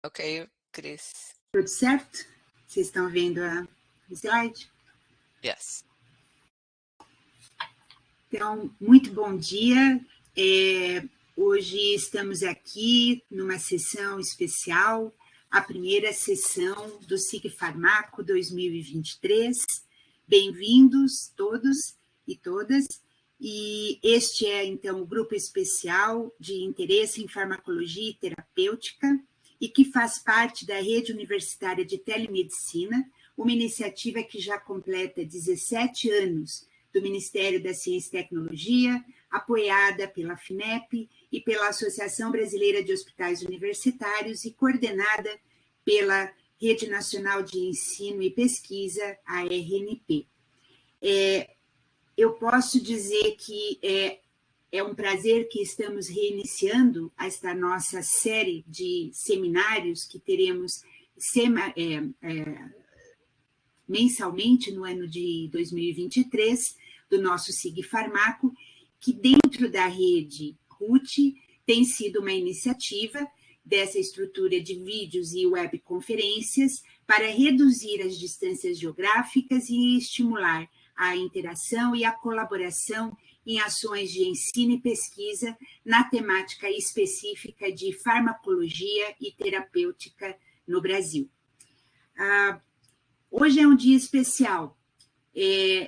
Ok, Cris. Tudo certo? Vocês estão vendo a slide? Yes. Então, muito bom dia. Hoje estamos aqui numa sessão especial, a primeira sessão do SIG Farmaco 2023. Bem-vindos todos e todas. E este é, então, o grupo especial de interesse em farmacologia e terapêutica e que faz parte da Rede Universitária de Telemedicina, uma iniciativa que já completa 17 anos do Ministério da Ciência e Tecnologia, apoiada pela FINEP e pela Associação Brasileira de Hospitais Universitários e coordenada pela Rede Nacional de Ensino e Pesquisa, a RNP. Eu posso dizer que é um prazer que estamos reiniciando esta nossa série de seminários que teremos mensalmente no ano de 2023, do nosso SIG Farmaco, que dentro da rede RUT tem sido uma iniciativa dessa estrutura de vídeos e webconferências para reduzir as distâncias geográficas e estimular a interação e a colaboração em ações de ensino e pesquisa na temática específica de farmacologia e terapêutica no Brasil. Hoje é um dia especial,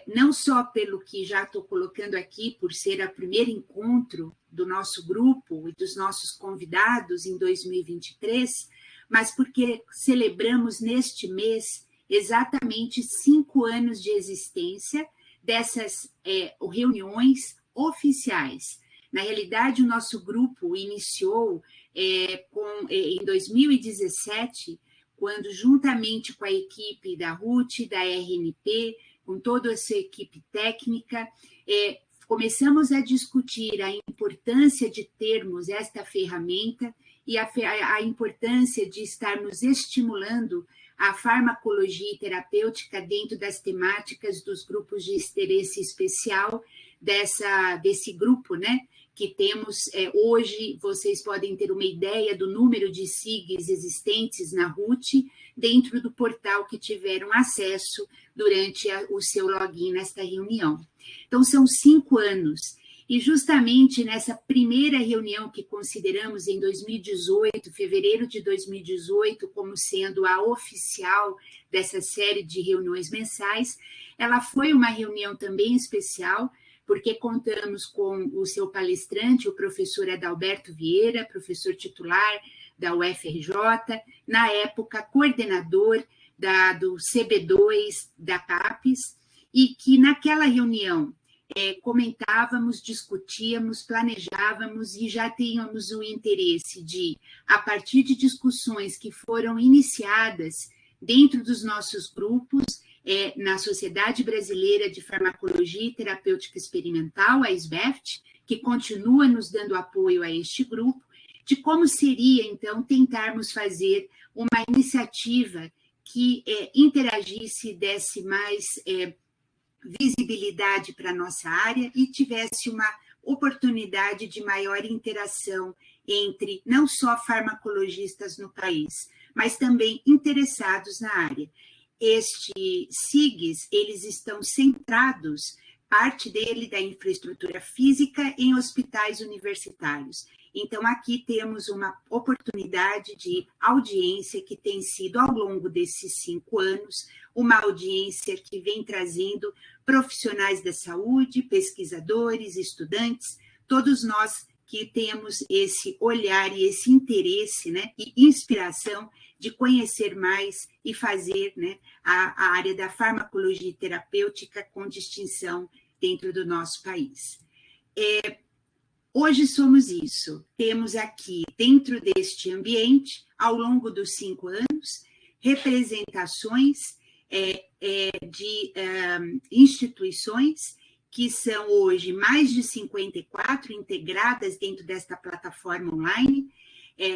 não só pelo que já estou colocando aqui, por ser o primeiro encontro do nosso grupo e dos nossos convidados em 2023, mas porque celebramos neste mês exatamente 5 anos de existência dessas reuniões oficiais. Na realidade, o nosso grupo iniciou em 2017, quando, juntamente com a equipe da RUT, da RNP, com toda essa equipe técnica, começamos a discutir a importância de termos esta ferramenta e a importância de estarmos estimulando a farmacologia e terapêutica dentro das temáticas dos grupos de interesse especial desse grupo, né? Que temos hoje, vocês podem ter uma ideia do número de SIGs existentes na RUT dentro do portal que tiveram acesso durante o seu login nesta reunião. Então, são 5 anos. E justamente nessa primeira reunião que consideramos em 2018, fevereiro de 2018, como sendo a oficial dessa série de reuniões mensais, ela foi uma reunião também especial, porque contamos com o seu palestrante, o professor Adalberto Vieira, professor titular da UFRJ, na época coordenador do CB2 da CAPES, e que naquela reunião comentávamos, discutíamos, planejávamos e já tínhamos o interesse de, a partir de discussões que foram iniciadas dentro dos nossos grupos, na Sociedade Brasileira de Farmacologia e Terapêutica Experimental, a SBEFT, que continua nos dando apoio a este grupo, de como seria, então, tentarmos fazer uma iniciativa que interagisse, desse mais visibilidade para a nossa área e tivesse uma oportunidade de maior interação entre não só farmacologistas no país, mas também interessados na área. Estes SIGs, eles estão centrados, parte dele da infraestrutura física, em hospitais universitários. Então, aqui temos uma oportunidade de audiência que tem sido, ao longo desses 5 anos, uma audiência que vem trazendo profissionais da saúde, pesquisadores, estudantes, todos nós que temos esse olhar e esse interesse, né, e inspiração de conhecer mais e fazer, né, a área da farmacologia terapêutica com distinção dentro do nosso país. Hoje somos isso. Temos aqui, dentro deste ambiente, ao longo dos 5 anos, representações de instituições que são hoje mais de 54 integradas dentro desta plataforma online,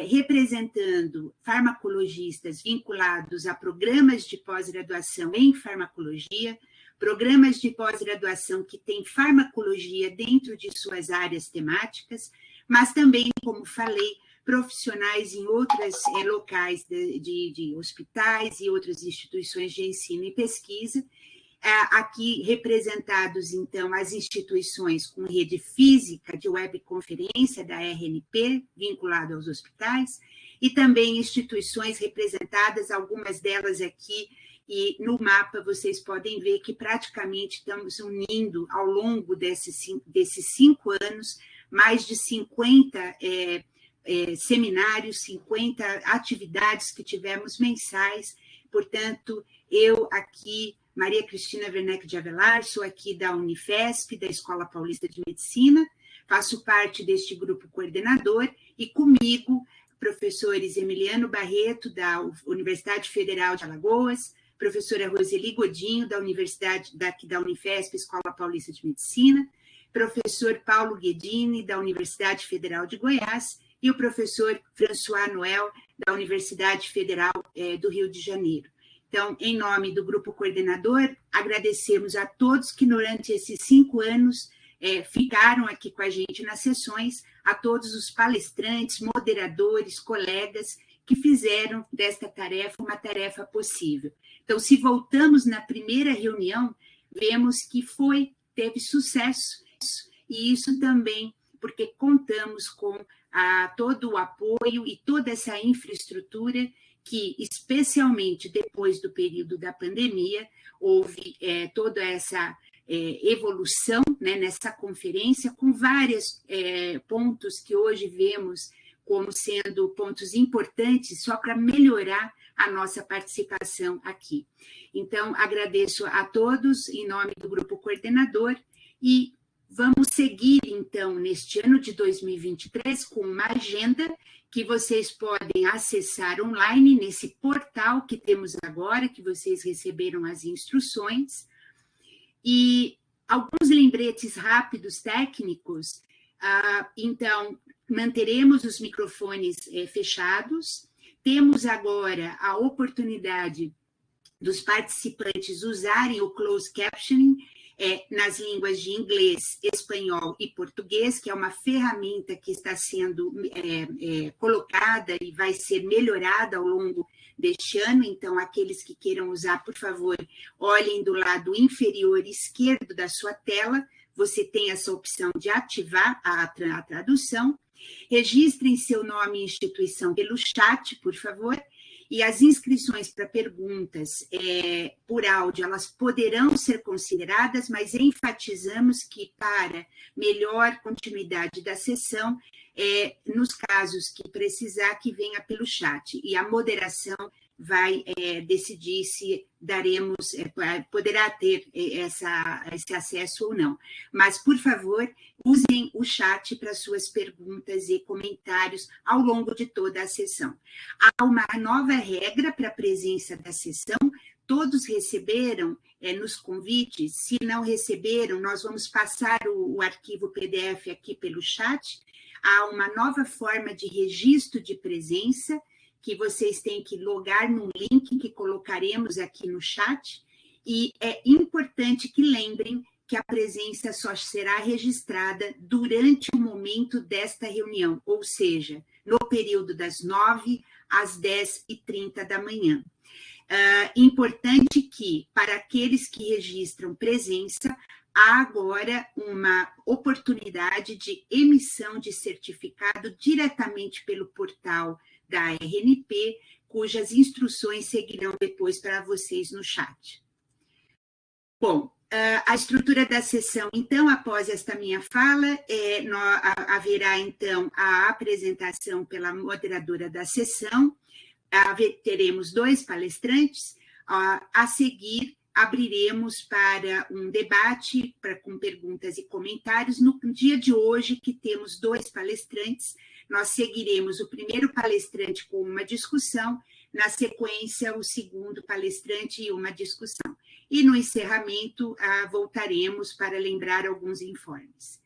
representando farmacologistas vinculados a programas de pós-graduação em farmacologia, programas de pós-graduação que têm farmacologia dentro de suas áreas temáticas, mas também, como falei, profissionais em outros locais de hospitais e outras instituições de ensino e pesquisa. Aqui representados, então, as instituições com rede física de webconferência da RNP, vinculado aos hospitais, e também instituições representadas, algumas delas aqui, e no mapa vocês podem ver que praticamente estamos unindo, ao longo desses 5 anos, mais de 50 seminários, 50 atividades que tivemos mensais. Portanto, eu aqui, Maria Cristina Werneck de Avelar, sou aqui da Unifesp, da Escola Paulista de Medicina, faço parte deste grupo coordenador, e comigo, professores Emiliano Barreto, da Universidade Federal de Alagoas, professora Roseli Godinho, da Universidade daqui da Unifesp, Escola Paulista de Medicina, professor Paulo Guedini, da Universidade Federal de Goiás, e o professor François Noel, da Universidade Federal do Rio de Janeiro. Então, em nome do grupo coordenador, agradecemos a todos que durante esses 5 anos ficaram aqui com a gente nas sessões, a todos os palestrantes, moderadores, colegas, que fizeram desta tarefa uma tarefa possível. Então, se voltamos na primeira reunião, vemos que teve sucesso, e isso também porque contamos com todo o apoio e toda essa infraestrutura que, especialmente depois do período da pandemia, houve toda essa evolução, né, nessa conferência, com vários pontos que hoje vemos como sendo pontos importantes só para melhorar a nossa participação aqui. Então, agradeço a todos em nome do grupo coordenador e vamos seguir, então, neste ano de 2023 com uma agenda que vocês podem acessar online nesse portal que temos agora, que vocês receberam as instruções, e alguns lembretes rápidos técnicos. Então, manteremos os microfones fechados, temos agora a oportunidade dos participantes usarem o closed captioning nas línguas de inglês, espanhol e português, que é uma ferramenta que está sendo colocada e vai ser melhorada ao longo deste ano. Então, aqueles que queiram usar, por favor, olhem do lado inferior esquerdo da sua tela, você tem essa opção de ativar a tradução. Registrem seu nome e instituição pelo chat, por favor, e as inscrições para perguntas por áudio, elas poderão ser consideradas, mas enfatizamos que para melhor continuidade da sessão, nos casos que precisar, que venha pelo chat, e a moderação vai decidir se daremos, poderá ter esse acesso ou não. Mas, por favor, usem o chat para suas perguntas e comentários ao longo de toda a sessão. Há uma nova regra para a presença da sessão, todos receberam nos convites, se não receberam, nós vamos passar o arquivo PDF aqui pelo chat. Há uma nova forma de registro de presença, que vocês têm que logar num link que colocaremos aqui no chat, e é importante que lembrem que a presença só será registrada durante o momento desta reunião, ou seja, no período das 9 às 10h30 da manhã. Importante que, para aqueles que registram presença, há agora uma oportunidade de emissão de certificado diretamente pelo portal da RNP, cujas instruções seguirão depois para vocês no chat. Bom, a estrutura da sessão, então, após esta minha fala, haverá, então, a apresentação pela moderadora da sessão, teremos 2 palestrantes, a seguir, abriremos para um debate com perguntas e comentários. No dia de hoje, que temos 2 palestrantes, nós seguiremos o primeiro palestrante com uma discussão, na sequência, o segundo palestrante e uma discussão. E no encerramento, voltaremos para lembrar alguns informes.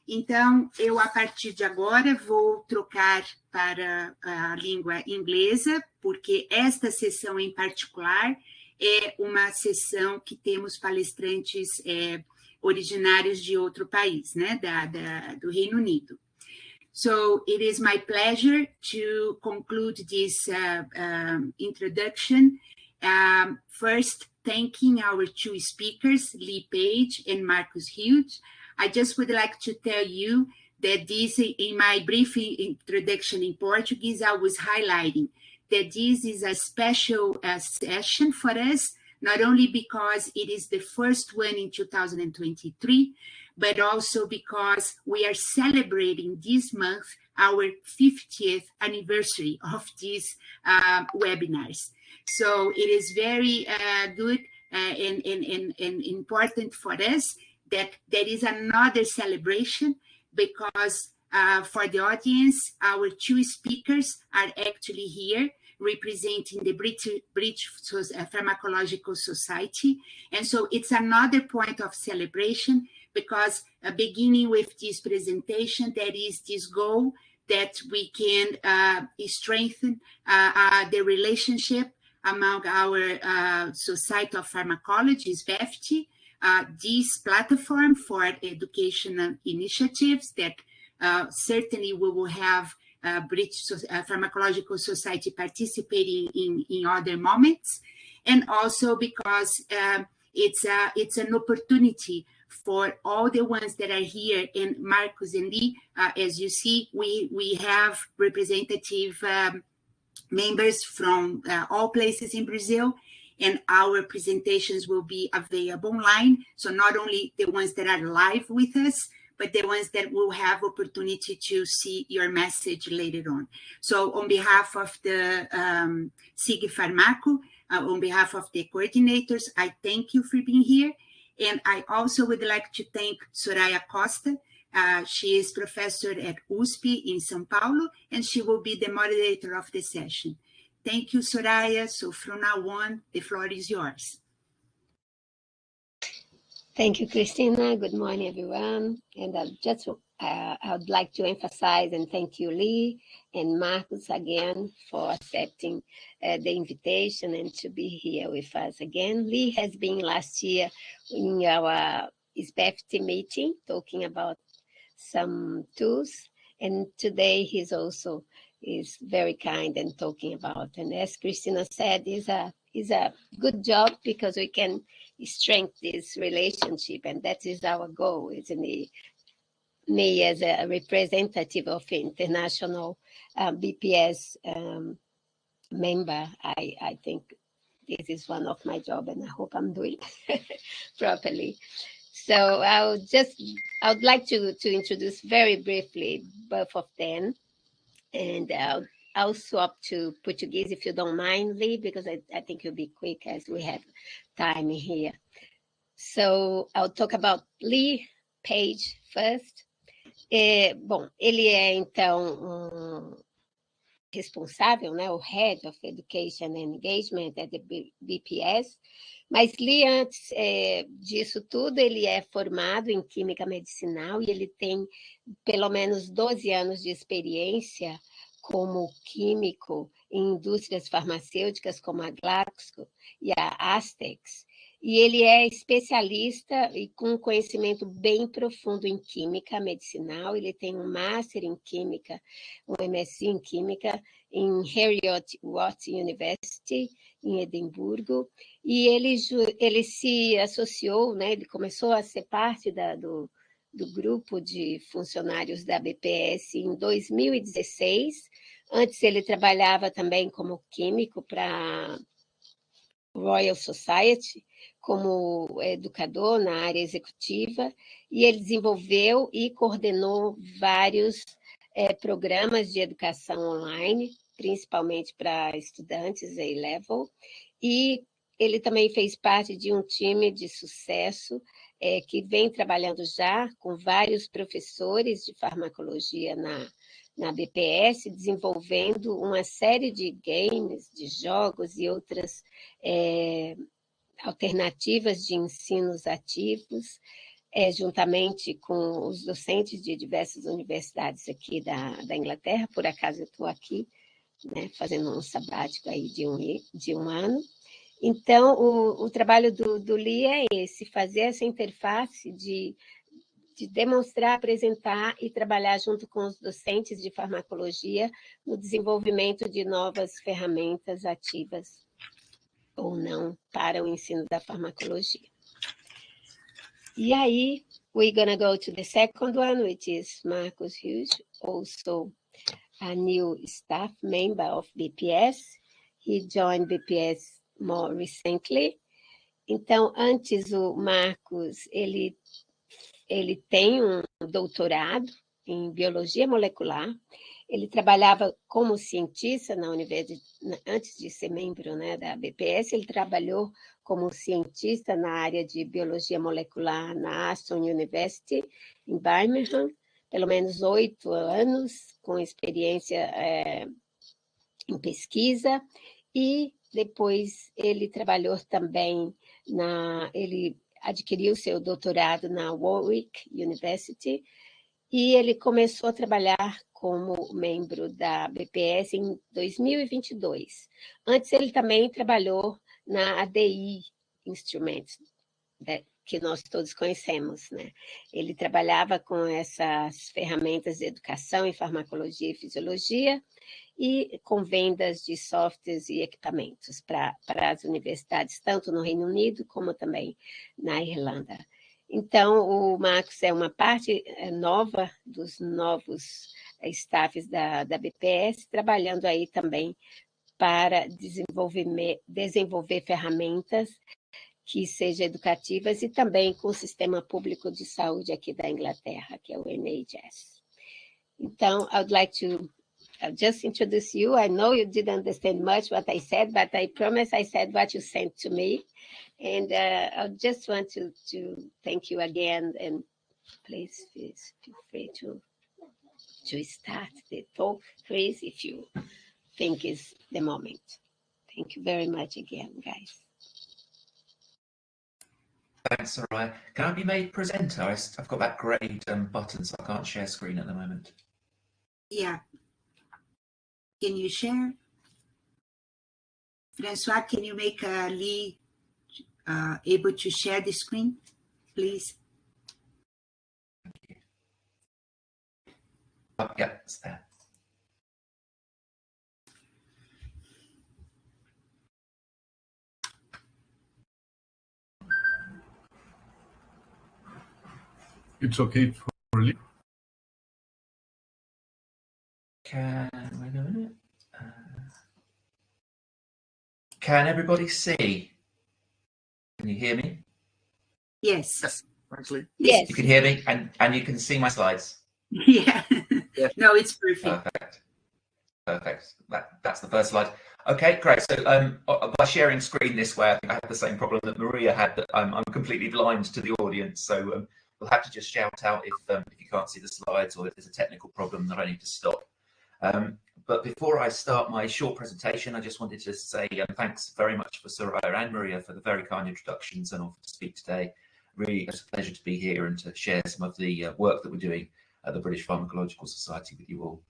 Então, eu, a partir de agora, vou trocar para a língua inglesa, porque esta sessão em particular é uma sessão que temos palestrantes originários de outro país, né, do Reino Unido. So it is my pleasure to conclude this introduction. First, thanking our two speakers, Lee Page and Marcus Hughes. I just would like to tell you that this, in my brief introduction in Portuguese, I was highlighting that this is a special session for us, not only because it is the first one in 2023, but also because we are celebrating this month our 50th anniversary of these webinars. So it is very good and important for us that there is another celebration, because for the audience, our two speakers are actually here representing the British Pharmacological Society. And so it's another point of celebration, because beginning with this presentation, there is this goal that we can strengthen the relationship among our Society of Pharmacology, BPS, this platform for educational initiatives that certainly we will have British Pharmacological Society participating in other moments, and also because it's an opportunity for all the ones that are here, and Marcus and Lee, as you see, we have representative members from all places in Brazil, and our presentations will be available online. So not only the ones that are live with us, but the ones that will have opportunity to see your message later on. So on behalf of the SIG Pharmaco, on behalf of the coordinators, I thank you for being here. And I also would like to thank Soraia Costa. She is professor at USP in São Paulo, and she will be the moderator of the session. Thank you, Soraia. So from now on, the floor is yours. Thank you, Christina. Good morning, everyone. And I would like to emphasize and thank you, Lee and Marcus, again for accepting the invitation and to be here with us again. Lee has been last year in our SBEFT meeting talking about some tools, and today he's also is very kind and talking about. And as Christina said, is a good job because we can strengthen this relationship, and that is our goal, isn't it? Me as a representative of international BPS member, I think this is one of my job, and I hope I'm doing properly. So I would like to introduce very briefly both of them, and I'll swap to Portuguese if you don't mind, Lee, because I think you'll be quick as we have time here. So I'll talk about Lee Page first. Bom, ele é então responsável, né, o Head of Education and Engagement at the BPS, mas Lee, antes disso tudo, ele é formado em Química Medicinal e ele tem pelo menos 12 anos de experiência como químico em indústrias farmacêuticas como a Glaxo e a Astex, e ele é especialista e com conhecimento bem profundo em química medicinal. Ele tem um Master em Química, um MSc em Química em Heriot-Watt University, em Edimburgo, e ele se associou, né, ele começou a ser parte do grupo de funcionários da BPS em 2016. Antes ele trabalhava também como químico para Royal Society, como educador na área executiva, e ele desenvolveu e coordenou vários programas de educação online, principalmente para estudantes A-Level, e ele também fez parte de um time de sucesso que vem trabalhando já com vários professores de farmacologia na BPS, desenvolvendo uma série de games, de jogos e outras alternativas de ensinos ativos, juntamente com os docentes de diversas universidades aqui da Inglaterra. Por acaso eu estou aqui, né, fazendo um sabático aí de um ano. Então, o trabalho do Lee é esse, fazer essa interface de demonstrar, apresentar e trabalhar junto com os docentes de farmacologia no desenvolvimento de novas ferramentas ativas ou não para o ensino da farmacologia. E aí, we're gonna go to the second one, which is Marcus Hughes, also a new staff member of BPS. He joined BPS more recently. Então, antes o Marcos, ele tem um doutorado em biologia molecular. Ele trabalhava como cientista na universidade, antes de ser membro, né, da BPS, ele trabalhou como cientista na área de biologia molecular na Aston University, em Birmingham, pelo menos 8 anos, com experiência em pesquisa, e depois ele trabalhou também ele adquiriu seu doutorado na Warwick University, e ele começou a trabalhar como membro da BPS em 2022. Antes ele também trabalhou na ADI Instruments, que nós todos conhecemos, né? Ele trabalhava com essas ferramentas de educação em farmacologia e fisiologia e com vendas de softwares e equipamentos para as universidades, tanto no Reino Unido como também na Irlanda. Então, o Marcos é uma parte nova dos novos staffs da BPS, trabalhando aí também para desenvolver ferramentas que sejam educativas e também com o sistema público de saúde aqui da Inglaterra, que é o NHS. Então, I would like to just introduce you. I know you didn't understand much what I said, but I promise I said what you sent to me. And I just want to thank you again, and please feel free to start the talk, Chris, if you think is the moment. Thank you very much again, guys. Thanks, Soraia. Can I be made presenter? I've got that grey button, so I can't share screen at the moment. Yeah. Can you share? Francois, can you make Lee able to share the screen, please? Thank you. Oh, yeah, it's there. It's okay for Lee. Wait a minute. Can everybody see? Can you hear me? Yes. Actually, yes. You can hear me, and you can see my slides. Yeah. No, it's perfect. Perfect. That's the first slide. Okay, great. So by sharing screen this way, I think I have the same problem that Maria had, that I'm completely blind to the audience. So we'll have to just shout out if you can't see the slides, or if there's a technical problem that I need to stop. But before I start my short presentation, I just wanted to say thanks very much for Soraia and Maria for the very kind introductions and offer to speak today. Really, it's a pleasure to be here and to share some of the work that we're doing at the British Pharmacological Society with you all.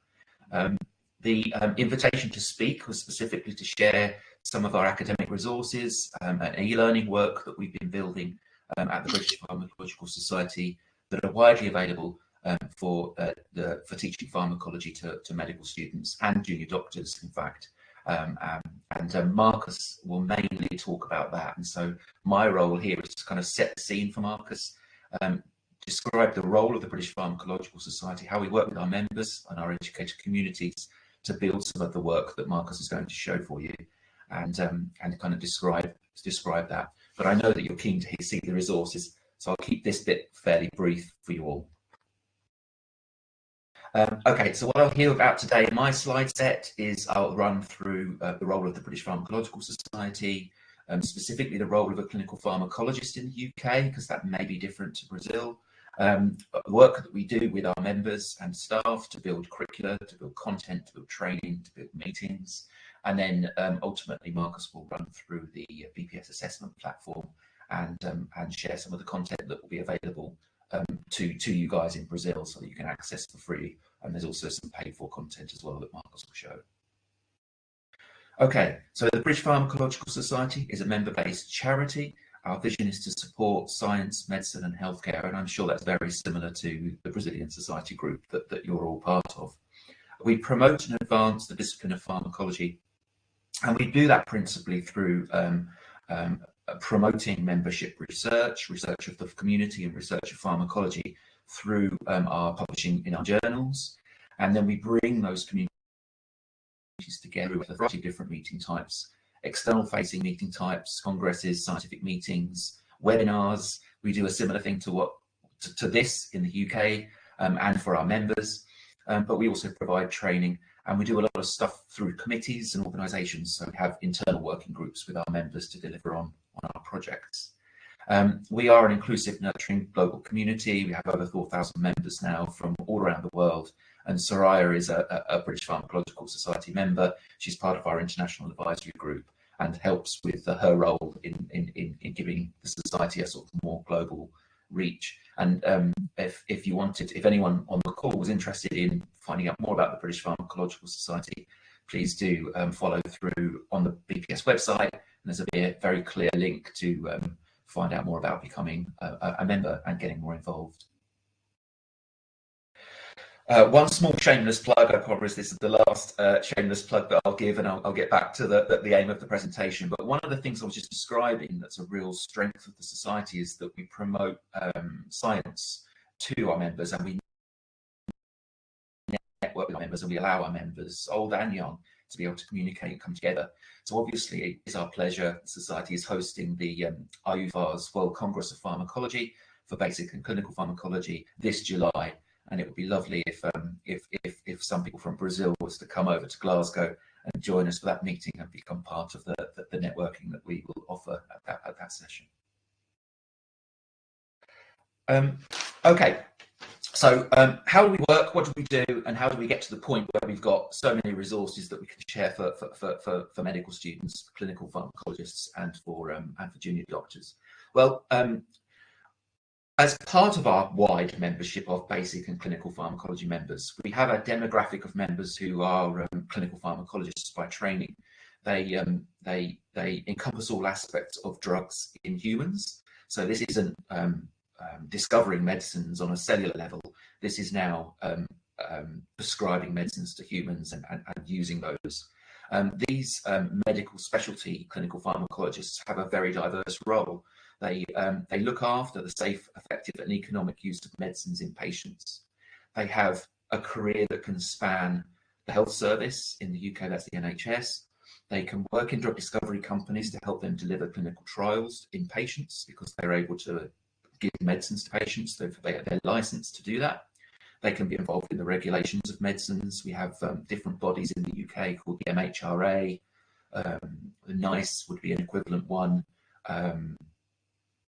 The invitation to speak was specifically to share some of our academic resources and e-learning work that we've been building at the British Pharmacological Society that are widely available for teaching pharmacology to medical students and junior doctors, in fact. And Marcus will mainly talk about that. And so my role here is to kind of set the scene for Marcus, describe the role of the British Pharmacological Society, how we work with our members and our educator communities to build some of the work that Marcus is going to show for you, and kind of describe that. But I know that you're keen to see the resources, so I'll keep this bit fairly brief for you all. Okay, so what I'll hear about today in my slide set is I'll run through the role of the British Pharmacological Society, specifically the role of a clinical pharmacologist in the UK, because that may be different to Brazil. Work that we do with our members and staff to build curricula, to build content, to build training, to build meetings. And then ultimately Marcus will run through the BPS assessment platform and share some of the content that will be available to you guys in Brazil, so that you can access for free. And there's also some paid for content as well that Marcus will show. Okay, so the British Pharmacological Society is a member-based charity, Our vision is to support science, medicine and healthcare, and I'm sure that's very similar to the Brazilian Society group that you're all part of. We promote and advance the discipline of pharmacology, and we do that principally through promoting membership research of the community and research of pharmacology through our publishing in our journals. And then we bring those communities together with a variety of different meeting types, external facing meeting types, congresses, scientific meetings, webinars. We do a similar thing to this in the UK and for our members, but we also provide training, and we do a lot of stuff through committees and organisations. So we have internal working groups with our members to deliver on our projects. We are an inclusive, nurturing global community. We have over 4,000 members now from all around the world, and Soraia is a British Pharmacological Society member. She's part of our international advisory group and helps with her role in giving the society a sort of more global reach. And if anyone on the call was interested in finding out more about the British Pharmacological Society, please do follow through on the BPS website, and there's a very clear link to find out more about becoming a member and getting more involved. One small shameless plug, I promise this is the last shameless plug that I'll give, and I'll get back to the aim of the presentation. But one of the things I was just describing that's a real strength of the society is that we promote science to our members, and we network with our members, and we allow our members, old and young, to be able to communicate and come together. So obviously it is our pleasure. The Society is hosting the IUPHA's World Congress of Pharmacology for basic and clinical pharmacology this July, and it would be lovely if some people from Brazil was to come over to Glasgow and join us for that meeting and become part of the networking that we will offer at that session. Okay. So how do we work, what do we do, and how do we get to the point where we've got so many resources that we can share for medical students, clinical pharmacologists, and for junior doctors? Well, as part of our wide membership of basic and clinical pharmacology members, we have a demographic of members who are clinical pharmacologists by training. They encompass all aspects of drugs in humans. So this isn't discovering medicines on a cellular level. This is now prescribing medicines to humans and using those. These medical specialty clinical pharmacologists have a very diverse role. They look after the safe, effective and economic use of medicines in patients. They have a career that can span the health service. In the UK, that's the NHS. They can work in drug discovery companies to help them deliver clinical trials in patients because they're able to give medicines to patients, so they're licensed to do that. They can be involved in the regulations of medicines. We have different bodies in the UK called the MHRA. The NICE would be an equivalent one,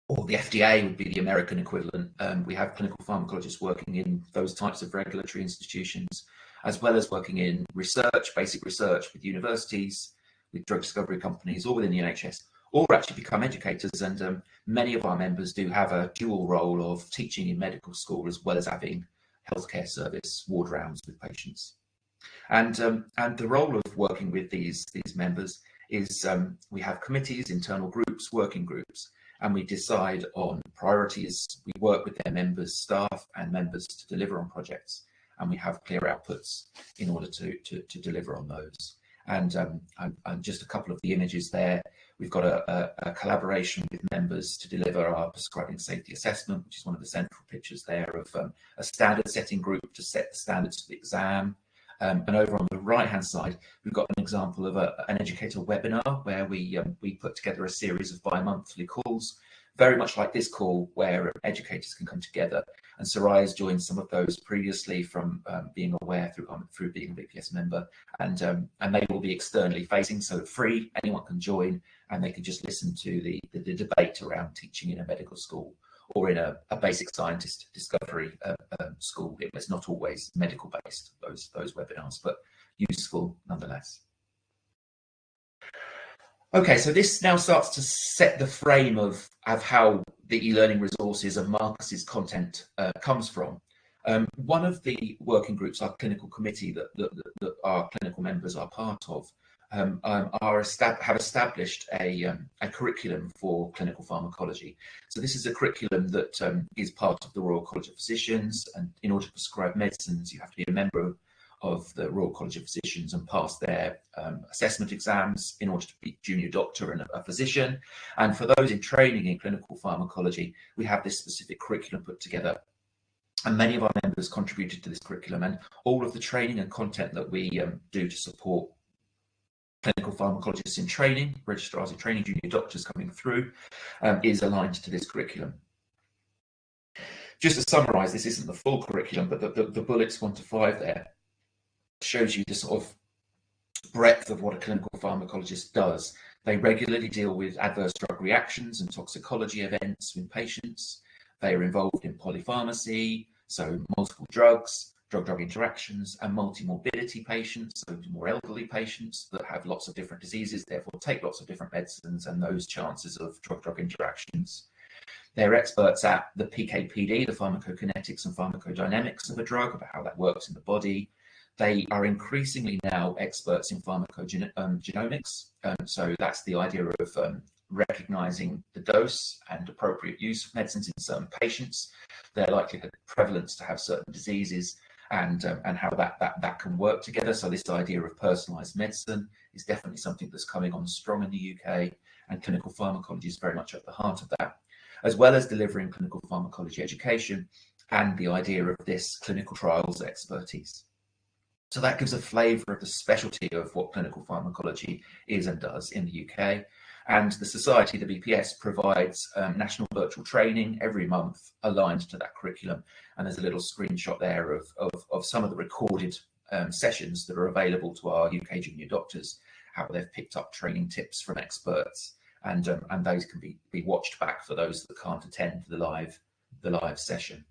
or the FDA would be the American equivalent. We have clinical pharmacologists working in those types of regulatory institutions, as well as working in research, basic research with universities, with drug discovery companies, or within the NHS, or actually become educators. And many of our members do have a dual role of teaching in medical school as well as having healthcare service ward rounds with patients. And the role of working with these members is we have committees, internal groups, working groups, and we decide on priorities. We work with their members, staff and members to deliver on projects, and we have clear outputs in order to deliver on those. And just a couple of the images there. We've got a collaboration with members to deliver our prescribing safety assessment, which is one of the central pictures there of a standard setting group to set the standards for the exam. And over on the right-hand side, we've got an example of an educator webinar where we put together a series of bi-monthly calls, very much like this call, where educators can come together. And Soraia has joined some of those previously from being aware through being a BPS member, and they will be externally facing, so free. Anyone can join, and they can just listen to the debate around teaching in a medical school or in a basic scientist discovery school. It's not always medical based, those webinars, but useful nonetheless. Okay, so this now starts to set the frame of how the e-learning resources and Marcus's content comes from. One of the working groups, our clinical committee that our clinical members are part of, have established a curriculum for clinical pharmacology. So this is a curriculum that is part of the Royal College of Physicians, and in order to prescribe medicines, you have to be a member of the Royal College of Physicians and pass their assessment exams in order to be junior doctor and a physician. And for those in training in clinical pharmacology, we have this specific curriculum put together. And many of our members contributed to this curriculum, and all of the training and content that we do to support clinical pharmacologists in training, registrars in training, junior doctors coming through, is aligned to this curriculum. Just to summarise, this isn't the full curriculum, but the bullets 1 to 5 there shows you the sort of breadth of what a clinical pharmacologist does. They regularly deal with adverse drug reactions and toxicology events in patients. They are involved in polypharmacy, so multiple drugs, drug-drug interactions, and multi-morbidity patients, so more elderly patients that have lots of different diseases, therefore take lots of different medicines and those chances of drug-drug interactions. They're experts at the PK/PD, the pharmacokinetics and pharmacodynamics of a drug, about how that works in the body. They are increasingly now experts in pharmacogenomics. So that's the idea of recognizing the dose and appropriate use of medicines in certain patients, their likelihood of prevalence to have certain diseases, and how that can work together. So this idea of personalized medicine is definitely something that's coming on strong in the UK, and clinical pharmacology is very much at the heart of that, as well as delivering clinical pharmacology education and the idea of this clinical trials expertise. So that gives a flavour of the specialty of what clinical pharmacology is and does in the UK. And the Society, the BPS, provides national virtual training every month aligned to that curriculum. And there's a little screenshot there of some of the recorded sessions that are available to our UK junior doctors, how they've picked up training tips from experts. And those can be watched back for those that can't attend the live session.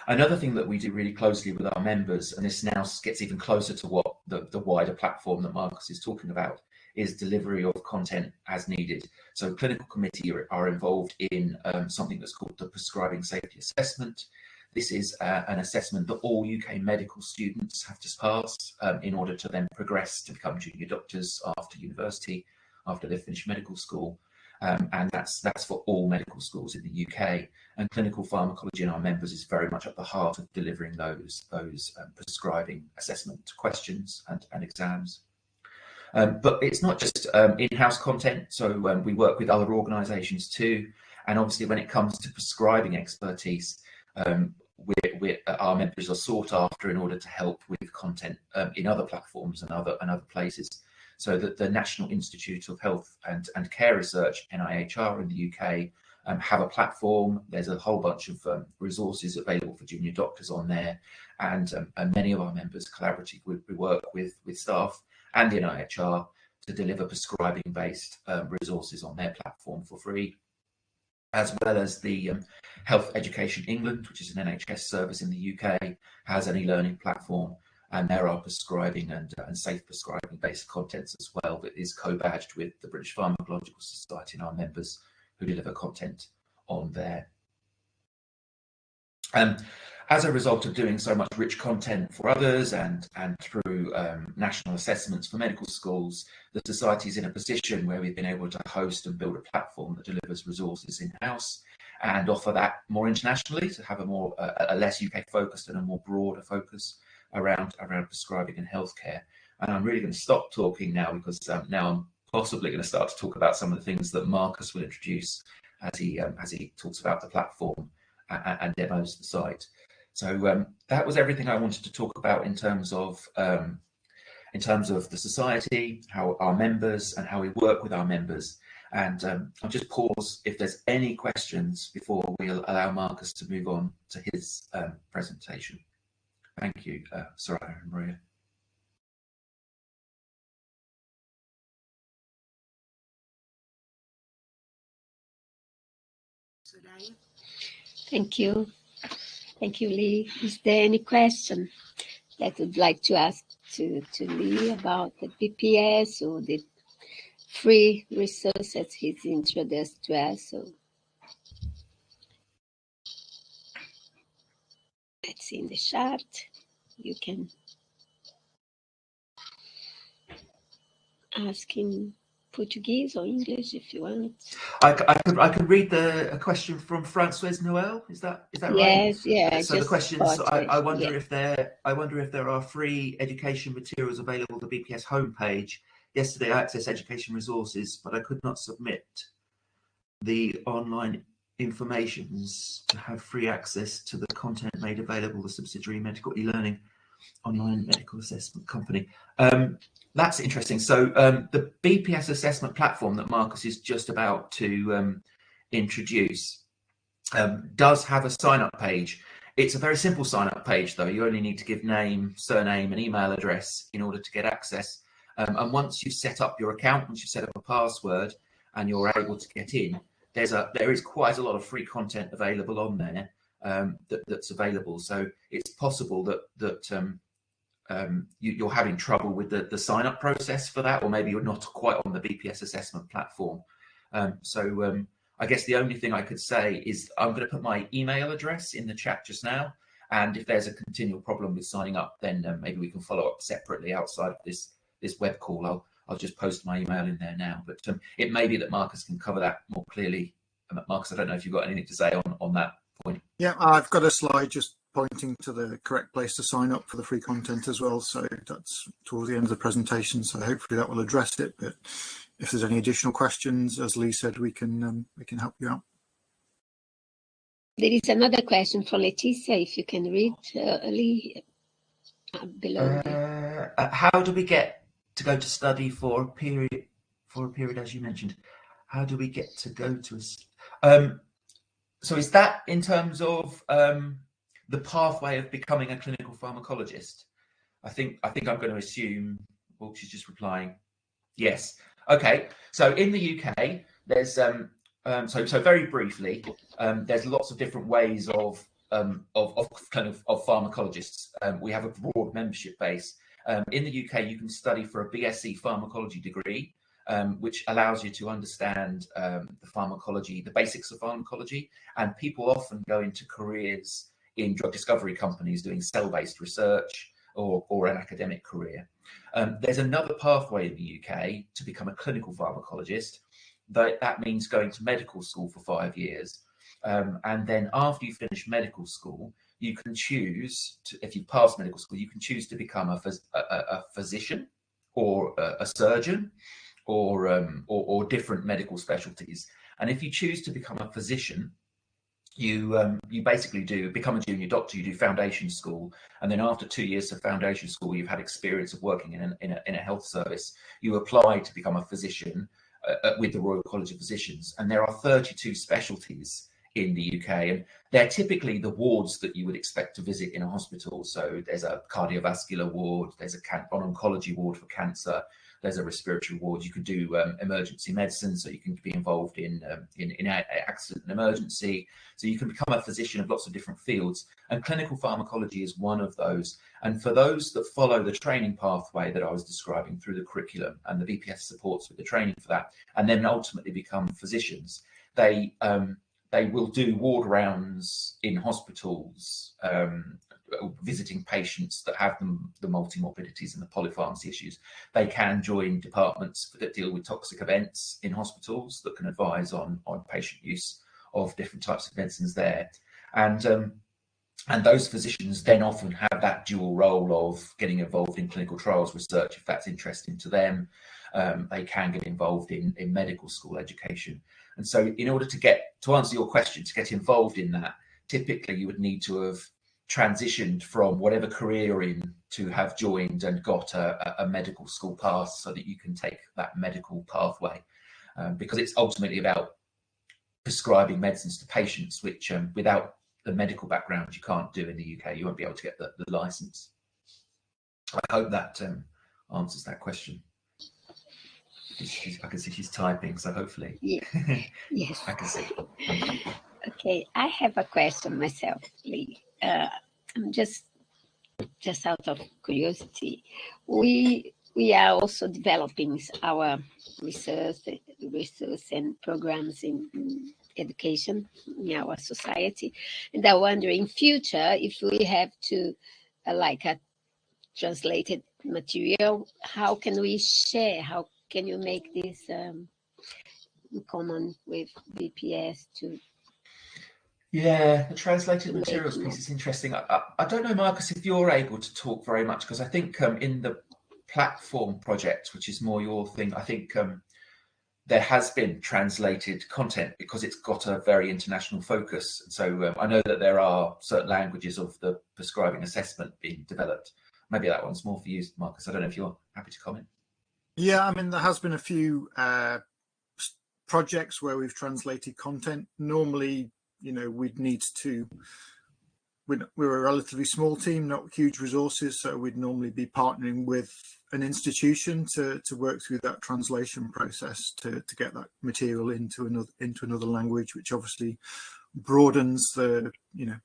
Another thing that we do really closely with our members, and this now gets even closer to what the wider platform that Marcus is talking about, is delivery of content as needed. So clinical committee are involved in something that's called the Prescribing Safety Assessment. This is an assessment that all UK medical students have to pass in order to then progress to become junior doctors after university, after they've finished medical school. And that's for all medical schools in the UK. And clinical pharmacology and our members is very much at the heart of delivering those prescribing assessment questions and exams. But it's not just in-house content, so we work with other organisations too. And obviously when it comes to prescribing expertise, our members are sought after in order to help with content in other platforms and other places. So that the National Institute of Health and Care Research, NIHR in the UK, have a platform. There's a whole bunch of resources available for junior doctors on there. And many of our members collaboratively work with staff and the NIHR to deliver prescribing-based resources on their platform for free, as well as the Health Education England, which is an NHS service in the UK, has an e-learning platform. And there are prescribing and safe prescribing based contents as well that is co-badged with the British Pharmacological Society and our members who deliver content on there. As a result of doing so much rich content for others and through national assessments for medical schools, the Society is in a position where we've been able to host and build a platform that delivers resources in-house and offer that more internationally, to have a less UK focused and a more broader focus around prescribing and healthcare. And I'm really going to stop talking now, because now I'm possibly going to start to talk about some of the things that Marcus will introduce as he talks about the platform and demos the site. So that was everything I wanted to talk about in terms of the society, how our members and how we work with our members. And I'll just pause if there's any questions before we'll allow Marcus to move on to his presentation. Thank you, Soraia and Maria. Soraia? Thank you. Thank you, Lee. Is there any question that you'd like to ask to Lee about the BPS or the free resources he's introduced to us? So let's see in the chat. You can. ask in Portuguese or English if you want. I could read a question from Francoise Noel. Is that right? Yes, yeah. So the questions. I wonder yeah. if there are free education materials available on the BPS homepage. Yesterday I accessed education resources, but I could not submit the online informations to have free access to the content made available. The subsidiary medical e-learning online medical assessment company. That's interesting. So the BPS assessment platform that Marcus is just about to introduce does have a sign-up page. It's a very simple sign-up page, though. You only need to give name, surname, and email address in order to get access. And once you set up your account, once you set up a password, and you're able to get in, there is quite a lot of free content available on there that's available. So it's possible that you're having trouble with the sign-up process for that, or maybe you're not quite on the BPS assessment platform. So I guess the only thing I could say is I'm going to put my email address in the chat just now, and if there's a continual problem with signing up, then maybe we can follow up separately outside of this web call. I'll just post my email in there now, but it may be that Marcus can cover that more clearly. Marcus, I don't know if you've got anything to say on that point. Yeah, I've got a slide just pointing to the correct place to sign up for the free content as well. So that's towards the end of the presentation. So hopefully that will address it. But if there's any additional questions, as Lee said, we can help you out. There is another question from Leticia, if you can read, Lee, below. How do we get to go to study for a period, as you mentioned? How do we get to go to so is that in terms of the pathway of becoming a clinical pharmacologist? I think I'm going to assume, well, she's just replying yes. Okay, so in the UK there's so very briefly, there's lots of different ways of pharmacologists. We have a broad membership base. In the UK you can study for a BSc pharmacology degree, which allows you to understand the pharmacology, the basics of pharmacology, and people often go into careers in drug discovery companies doing cell-based research or an academic career. There's another pathway in the UK to become a clinical pharmacologist. That means going to medical school for 5 years. And then after you finish medical school, you can choose, if you pass medical school, you can choose to become a physician or a surgeon or different medical specialties. And if you choose to become a physician, you basically become a junior doctor. You do foundation school, and then after 2 years of foundation school, you've had experience of working in a health service. You apply to become a physician with the Royal College of Physicians, and there are 32 specialties in the UK, and they're typically the wards that you would expect to visit in a hospital. So there's a cardiovascular ward, there's an oncology ward for cancer, there's a respiratory ward. You could do emergency medicine, so you can be involved in accident and emergency. So you can become a physician of lots of different fields, and clinical pharmacology is one of those. And for those that follow the training pathway that I was describing through the curriculum, and the BPS supports with the training for that, and then ultimately become physicians, they will do ward rounds in hospitals, visiting patients that have the multi-morbidities and the polypharmacy issues. They can join departments that deal with toxic events in hospitals that can advise on patient use of different types of medicines there. And those physicians then often have that dual role of getting involved in clinical trials research if that's interesting to them. They can get involved in medical school education. And so in order to answer your question, to get involved in that, typically you would need to have transitioned from whatever career you're in to have joined and got a medical school pass so that you can take that medical pathway, because it's ultimately about prescribing medicines to patients, which without the medical background you can't do in the UK. You won't be able to get the license. I hope that answers that question. I can see she's typing, so hopefully. Yeah. Yes. I can see. Okay, I have a question myself, Lee. I'm just out of curiosity. We are also developing our research and programs in education in our society, and I wonder in future if we have to like a translated material, how can we share? How can you make this in common with BPS to? Yeah, the translated materials piece is interesting. I don't know, Marcus, if you're able to talk very much, because I think in the platform project, which is more your thing, I think there has been translated content because it's got a very international focus. So I know that there are certain languages of the prescribing assessment being developed. Maybe that one's more for you, Marcus. I don't know if you're happy to comment. Yeah, I mean, there has been a few projects where we've translated content. Normally, you know, we'd need to, we're a relatively small team, not huge resources, so we'd normally be partnering with an institution to work through that translation process to get that material into another language, which obviously broadens the, you know,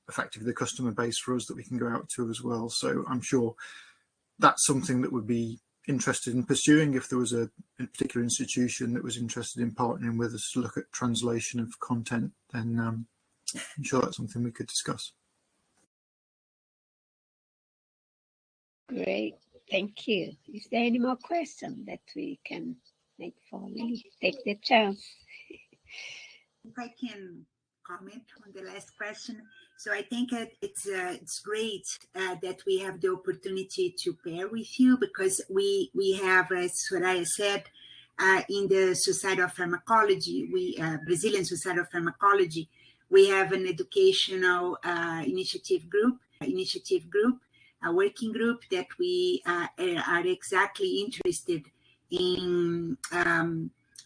effectively the customer base for us that we can go out to as well. So I'm sure that's something that would be interested in pursuing if there was a particular institution that was interested in partnering with us to look at translation of content. Then I'm sure that's something we could discuss. Great, thank you. Is there any more questions that we can make for Lee? Take the chance. If I can comment on the last question. So I think it's great that we have the opportunity to pair with you, because we have, as Soraia said, in the Society of Pharmacology, Brazilian Society of Pharmacology, we have an educational initiative group, a working group that we are exactly interested in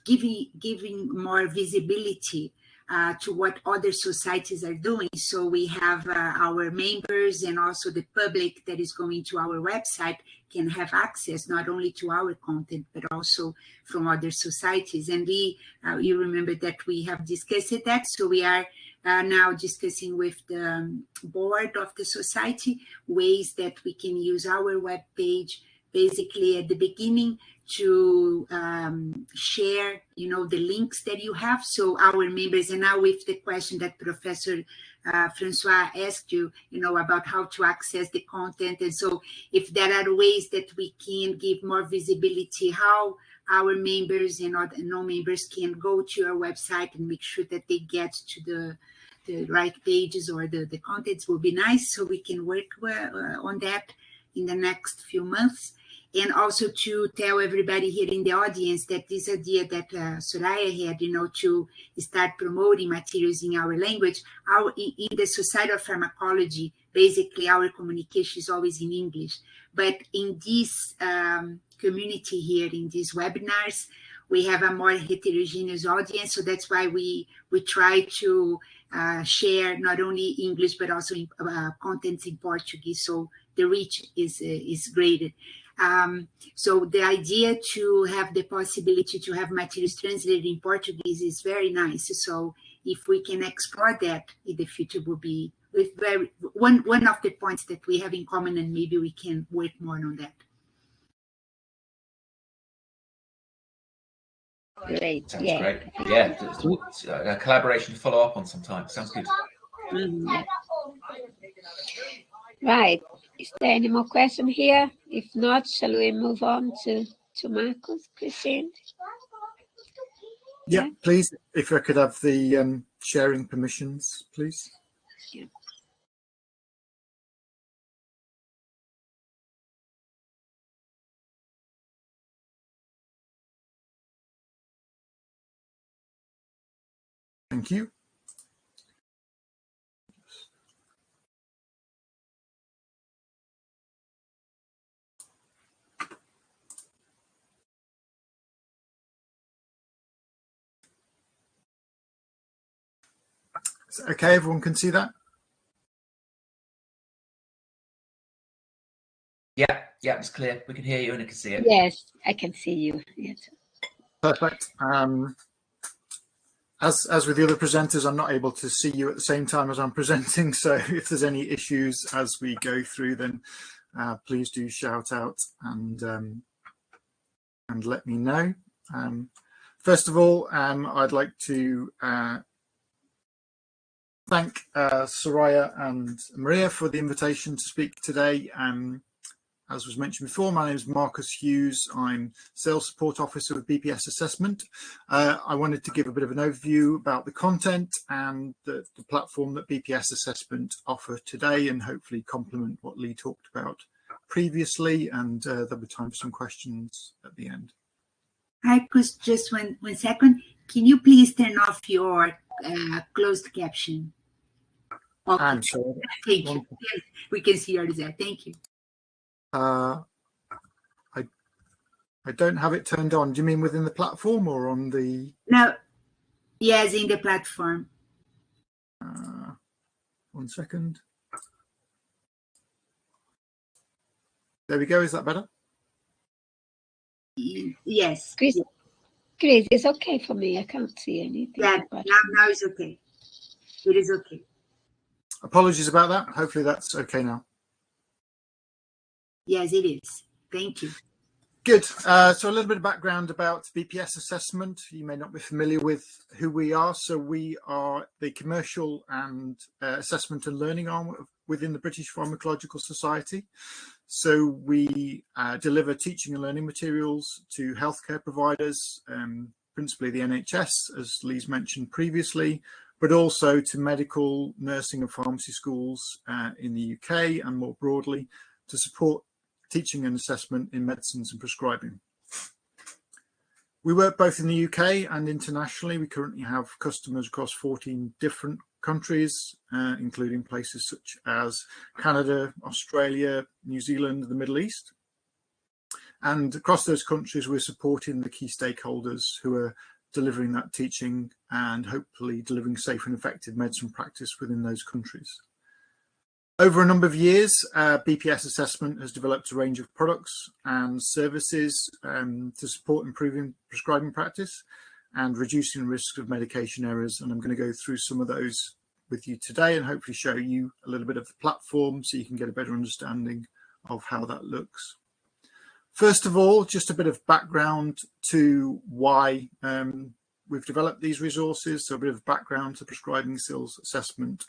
giving more visibility to what other societies are doing. So we have our members and also the public that is going to our website can have access not only to our content, but also from other societies. And you remember that we have discussed that. So we are now discussing with the board of the society ways that we can use our webpage basically at the beginning to share, you know, the links that you have. So our members, and now with the question that Professor Francois asked you, you know, about how to access the content. And so if there are ways that we can give more visibility, how our members and non-members can go to your website and make sure that they get to the right pages or the contents will be nice. So we can work on that in the next few months. And also to tell everybody here in the audience that this idea that Soraia had, you know, to start promoting materials in our language, in the Society of Pharmacology, basically our communication is always in English. But in this community here, in these webinars, we have a more heterogeneous audience. So that's why we try to share not only English, but also contents in Portuguese. So the reach is greater. So the idea to have the possibility to have materials translated in Portuguese is very nice. So if we can explore that in the future, will be one of the points that we have in common, and maybe we can work more on that. Great. Sounds yeah. great. Yeah, a collaboration to follow up on sometime. Sounds good. Yeah. Right. Is there any more question here? If not, shall we move on to Marcus, Christine? Yeah, please, if I could have the sharing permissions, please. Yeah. Thank you. Okay, everyone can see that? Yeah, it's clear. We can hear you and I can see it. Yes, I can see you. Yes. Perfect. As with the other presenters, I'm not able to see you at the same time as I'm presenting. So if there's any issues as we go through, then please do shout out and let me know. First of all, I'd like to thank Soraia and Maria for the invitation to speak today. as was mentioned before, my name is Marcus Hughes. I'm Sales Support Officer with BPS Assessment. I wanted to give a bit of an overview about the content and the platform that BPS Assessment offer today, and hopefully complement what Lee talked about previously, and there'll be time for some questions at the end. Marcus, just one second. Can you please turn off your closed caption? Okay. I'm sorry. Thank you. Yes, we can see yours there. Thank you. I don't have it turned on. Do you mean within the platform or on the? No. Yes, in the platform. 1 second. There we go. Is that better? Yes. Chris, it's okay for me. I can't see anything. Yeah, now it's okay. It is okay. Apologies about that. Hopefully that's okay now. Yes, it is. Thank you. Good. So a little bit of background about BPS Assessment. You may not be familiar with who we are. So we are the commercial and assessment and learning arm within the British Pharmacological Society. So we deliver teaching and learning materials to healthcare providers, principally the NHS, as Lee's mentioned previously, but also to medical, nursing and pharmacy schools in the UK and more broadly to support teaching and assessment in medicines and prescribing. We work both in the UK and internationally. We currently have customers across 14 different countries, including places such as Canada, Australia, New Zealand, the Middle East. And across those countries, we're supporting the key stakeholders who are delivering that teaching and hopefully delivering safe and effective medicine practice within those countries. Over a number of years, BPS Assessment has developed a range of products and services to support improving prescribing practice and reducing risk of medication errors. And I'm going to go through some of those with you today and hopefully show you a little bit of the platform so you can get a better understanding of how that looks. First of all, just a bit of background to why we've developed these resources. So a bit of background to prescribing skills assessment.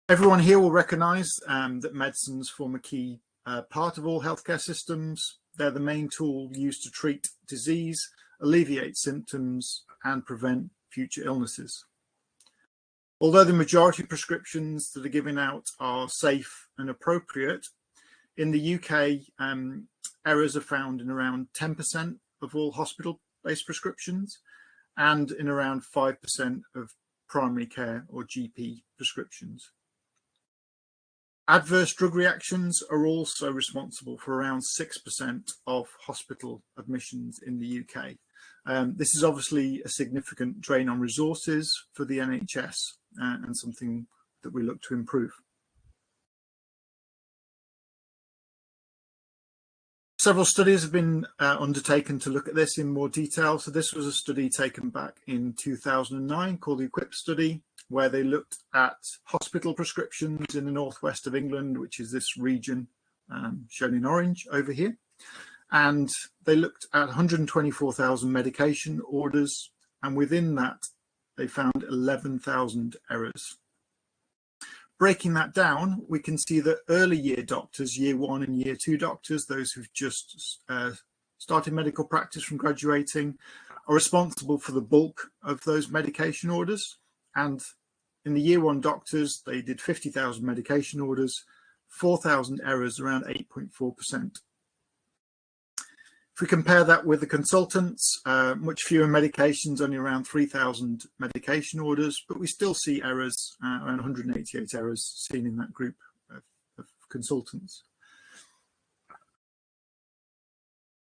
Everyone here will recognise that medicines form a key part of all healthcare systems. They're the main tool used to treat disease, alleviate symptoms, and prevent future illnesses. Although the majority of prescriptions that are given out are safe and appropriate, in the UK, errors are found in around 10% of all hospital-based prescriptions and in around 5% of primary care or GP prescriptions. Adverse drug reactions are also responsible for around 6% of hospital admissions in the UK. This is obviously a significant drain on resources for the NHS and something that we look to improve. Several studies have been undertaken to look at this in more detail. So this was a study taken back in 2009 called the EQUIP study, where they looked at hospital prescriptions in the northwest of England, which is this region shown in orange over here. And they looked at 124,000 medication orders, and within that, they found 11,000 errors. Breaking that down, we can see that early year doctors, year 1 and year 2 doctors, those who've just started medical practice from graduating, are responsible for the bulk of those medication orders. And in the year 1 doctors, they did 50,000 medication orders, 4,000 errors, around 8.4%. If we compare that with the consultants, much fewer medications, only around 3,000 medication orders, but we still see errors, around 188 errors seen in that group of consultants.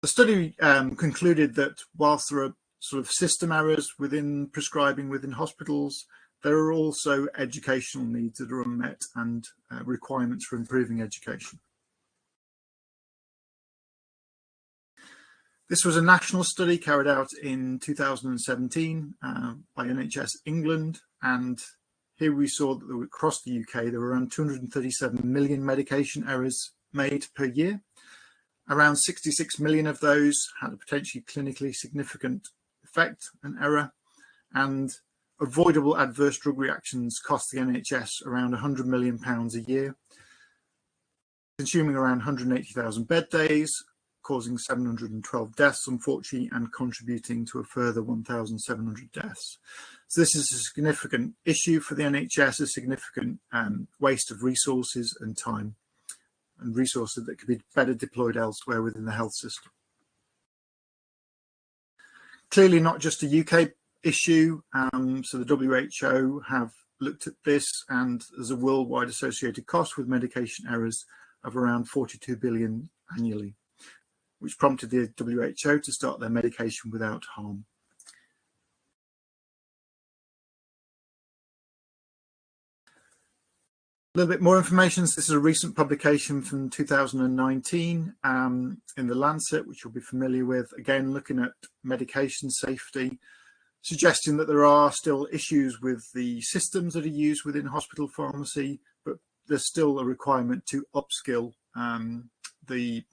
The study concluded that whilst there are sort of system errors within prescribing within hospitals, there are also educational needs that are unmet and requirements for improving education. This was a national study carried out in 2017 by NHS England, and here we saw that across the UK there were around 237 million medication errors made per year. Around 66 million of those had a potentially clinically significant effect, an error, and avoidable adverse drug reactions cost the NHS around £100 million a year. consuming around 180,000 bed days, causing 712 deaths, unfortunately, and contributing to a further 1,700 deaths. So this is a significant issue for the NHS, a significant waste of resources and time, and resources that could be better deployed elsewhere within the health system. Clearly not just a UK issue, so the WHO have looked at this, and there's a worldwide associated cost with medication errors of around 42 billion annually, which prompted the WHO to start their medication without harm. A little bit more information. So this is a recent publication from 2019 in the Lancet, which you'll be familiar with, again looking at medication safety, suggesting that there are still issues with the systems that are used within hospital pharmacy, but there's still a requirement to upskill the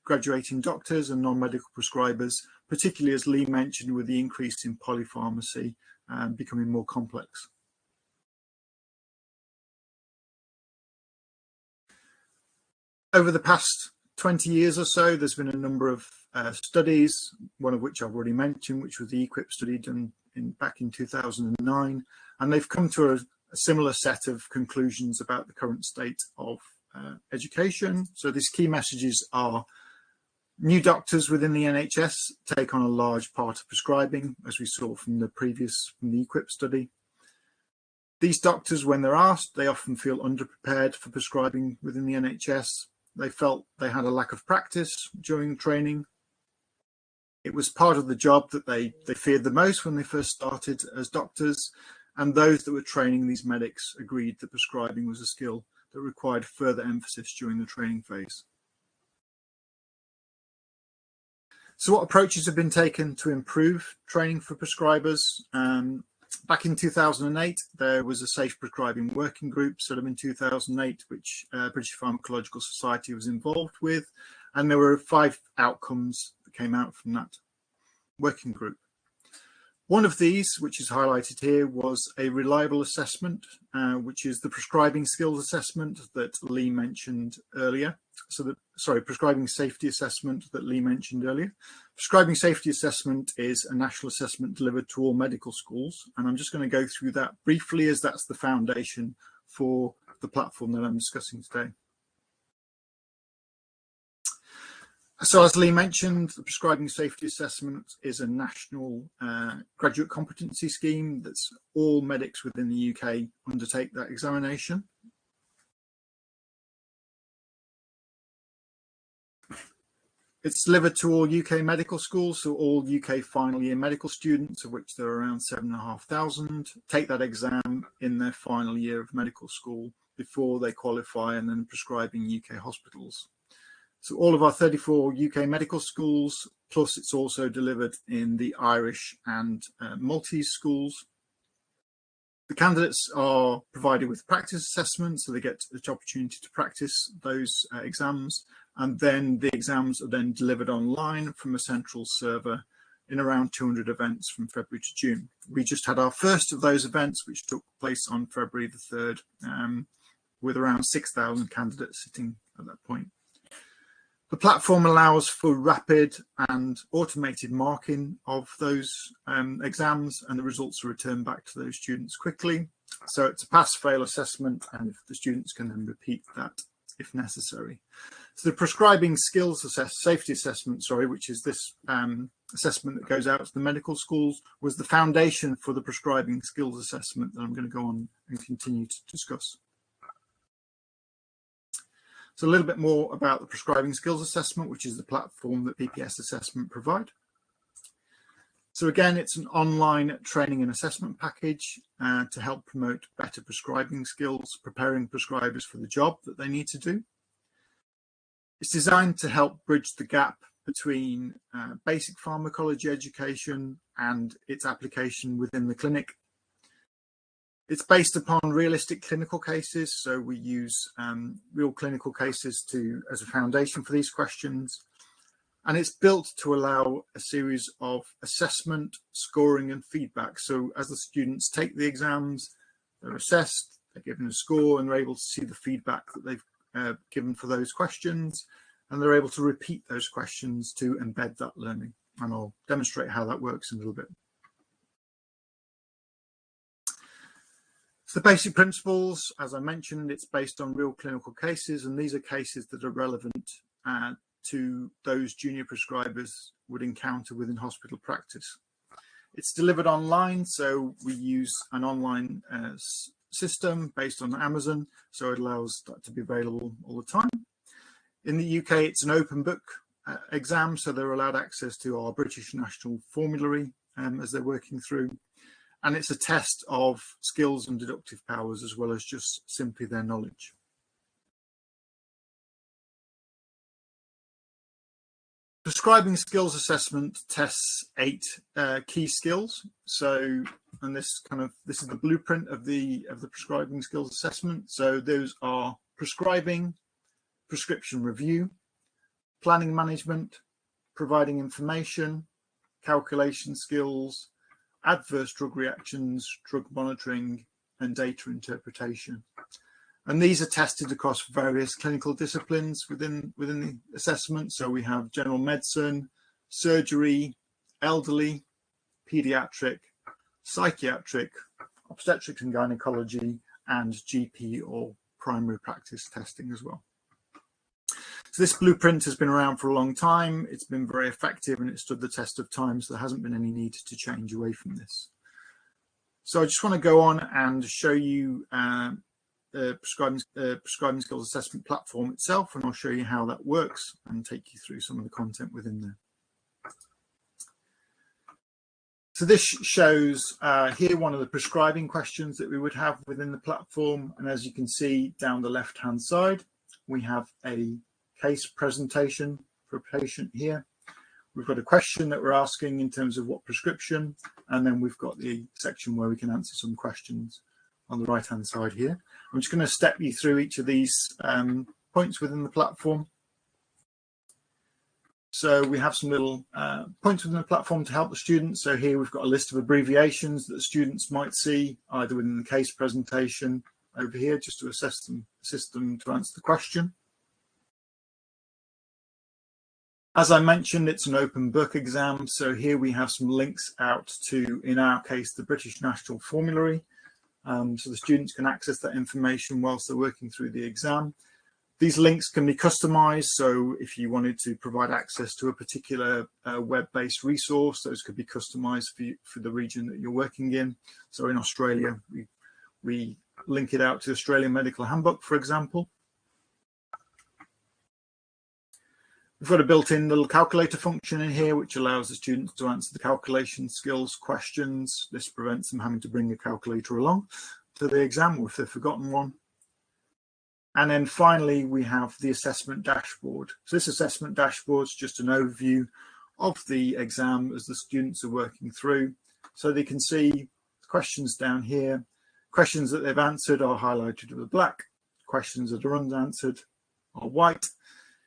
graduating doctors and non-medical prescribers, particularly, as Lee mentioned, with the increase in polypharmacy becoming more complex. Over the past 20 years or so, there's been a number of studies, one of which I've already mentioned, which was the EQUIP study done back in 2009, and they've come to a similar set of conclusions about the current state of education. So these key messages are: new doctors within the NHS take on a large part of prescribing, as we saw from the EQUIP study. These doctors, when they're asked, they often feel underprepared for prescribing within the NHS. They felt they had a lack of practice during training. It was part of the job that they feared the most when they first started as doctors, and those that were training these medics agreed that prescribing was a skill that required further emphasis during the training phase. So what approaches have been taken to improve training for prescribers? Back in 2008, there was a safe prescribing working group set up in 2008, which British Pharmacological Society was involved with, and there were 5 outcomes that came out from that working group. One of these, which is highlighted here, was a reliable assessment, which is the prescribing skills assessment that Lee mentioned earlier. Prescribing safety assessment that Lee mentioned earlier. Prescribing safety assessment is a national assessment delivered to all medical schools, and I'm just going to go through that briefly, as that's the foundation for the platform that I'm discussing today. So as Lee mentioned, the prescribing safety assessment is a national graduate competency scheme that's all medics within the UK undertake that examination. It's delivered to all UK medical schools, so all UK final year medical students, of which there are around 7,500, take that exam in their final year of medical school before they qualify and then prescribing UK hospitals. So all of our 34 UK medical schools, plus it's also delivered in the Irish and Maltese schools. The candidates are provided with practice assessments, so they get the opportunity to practice those exams, and then the exams are then delivered online from a central server in around 200 events from February to June. We just had our first of those events, which took place on February the 3rd, with around 6,000 candidates sitting at that point. The platform allows for rapid and automated marking of those exams, and the results are returned back to those students quickly. So it's a pass-fail assessment, and if the students can then repeat that if necessary. So the prescribing skills safety assessment, which is this assessment that goes out to the medical schools, was the foundation for the prescribing skills assessment that I'm going to go on and continue to discuss. So a little bit more about the prescribing skills assessment, which is the platform that BPS assessment provide. So again, it's an online training and assessment package to help promote better prescribing skills, preparing prescribers for the job that they need to do. It's designed to help bridge the gap between basic pharmacology education and its application within the clinic. It's based upon realistic clinical cases, so we use real clinical cases as a foundation for these questions. And it's built to allow a series of assessment, scoring and feedback. So as the students take the exams, they're assessed, they're given a score, and they're able to see the feedback that they've given for those questions, and they're able to repeat those questions to embed that learning. And I'll demonstrate how that works in a little bit. So the basic principles, as I mentioned, it's based on real clinical cases, and these are cases that are relevant to those junior prescribers would encounter within hospital practice. It's delivered online, so we use an online system based on Amazon, so it allows that to be available all the time. In the UK, it's an open book exam, so they're allowed access to our British National Formulary as they're working through. And it's a test of skills and deductive powers as well as just simply their knowledge. Prescribing skills assessment tests 8 key skills. So, and this is the blueprint of the prescribing skills assessment. So those are prescribing, prescription review, planning management, providing information, calculation skills, adverse drug reactions, drug monitoring, and data interpretation. And these are tested across various clinical disciplines within the assessment. So we have general medicine, surgery, elderly, pediatric, psychiatric, obstetrics and gynecology, and GP or primary practice testing as well. So this blueprint has been around for a long time. It's been very effective and it stood the test of time, so there hasn't been any need to change away from this. So I just want to go on and show you the prescribing skills assessment platform itself, and I'll show you how that works and take you through some of the content within there. So this shows here one of the prescribing questions that we would have within the platform, and as you can see down the left hand side we have a case presentation for a patient here. We've got a question that we're asking in terms of what prescription, and then we've got the section where we can answer some questions on the right hand side here. I'm just going to step you through each of these points within the platform. So we have some little points within the platform to help the students. So here we've got a list of abbreviations that the students might see either within the case presentation over here, just to assist them to answer the question. As I mentioned, it's an open book exam. So here we have some links out to, in our case, the British National Formulary. So the students can access that information whilst they're working through the exam. These links can be customized. So if you wanted to provide access to a particular web-based resource, those could be customized for the region that you're working in. So in Australia, we link it out to the Australian Medical Handbook, for example. We've got a built-in little calculator function in here, which allows the students to answer the calculation skills questions. This prevents them having to bring a calculator along to the exam, or if they've forgotten one. And then finally, we have the assessment dashboard. So this assessment dashboard is just an overview of the exam as the students are working through. So they can see the questions down here. Questions that they've answered are highlighted with black. Questions that are unanswered are white.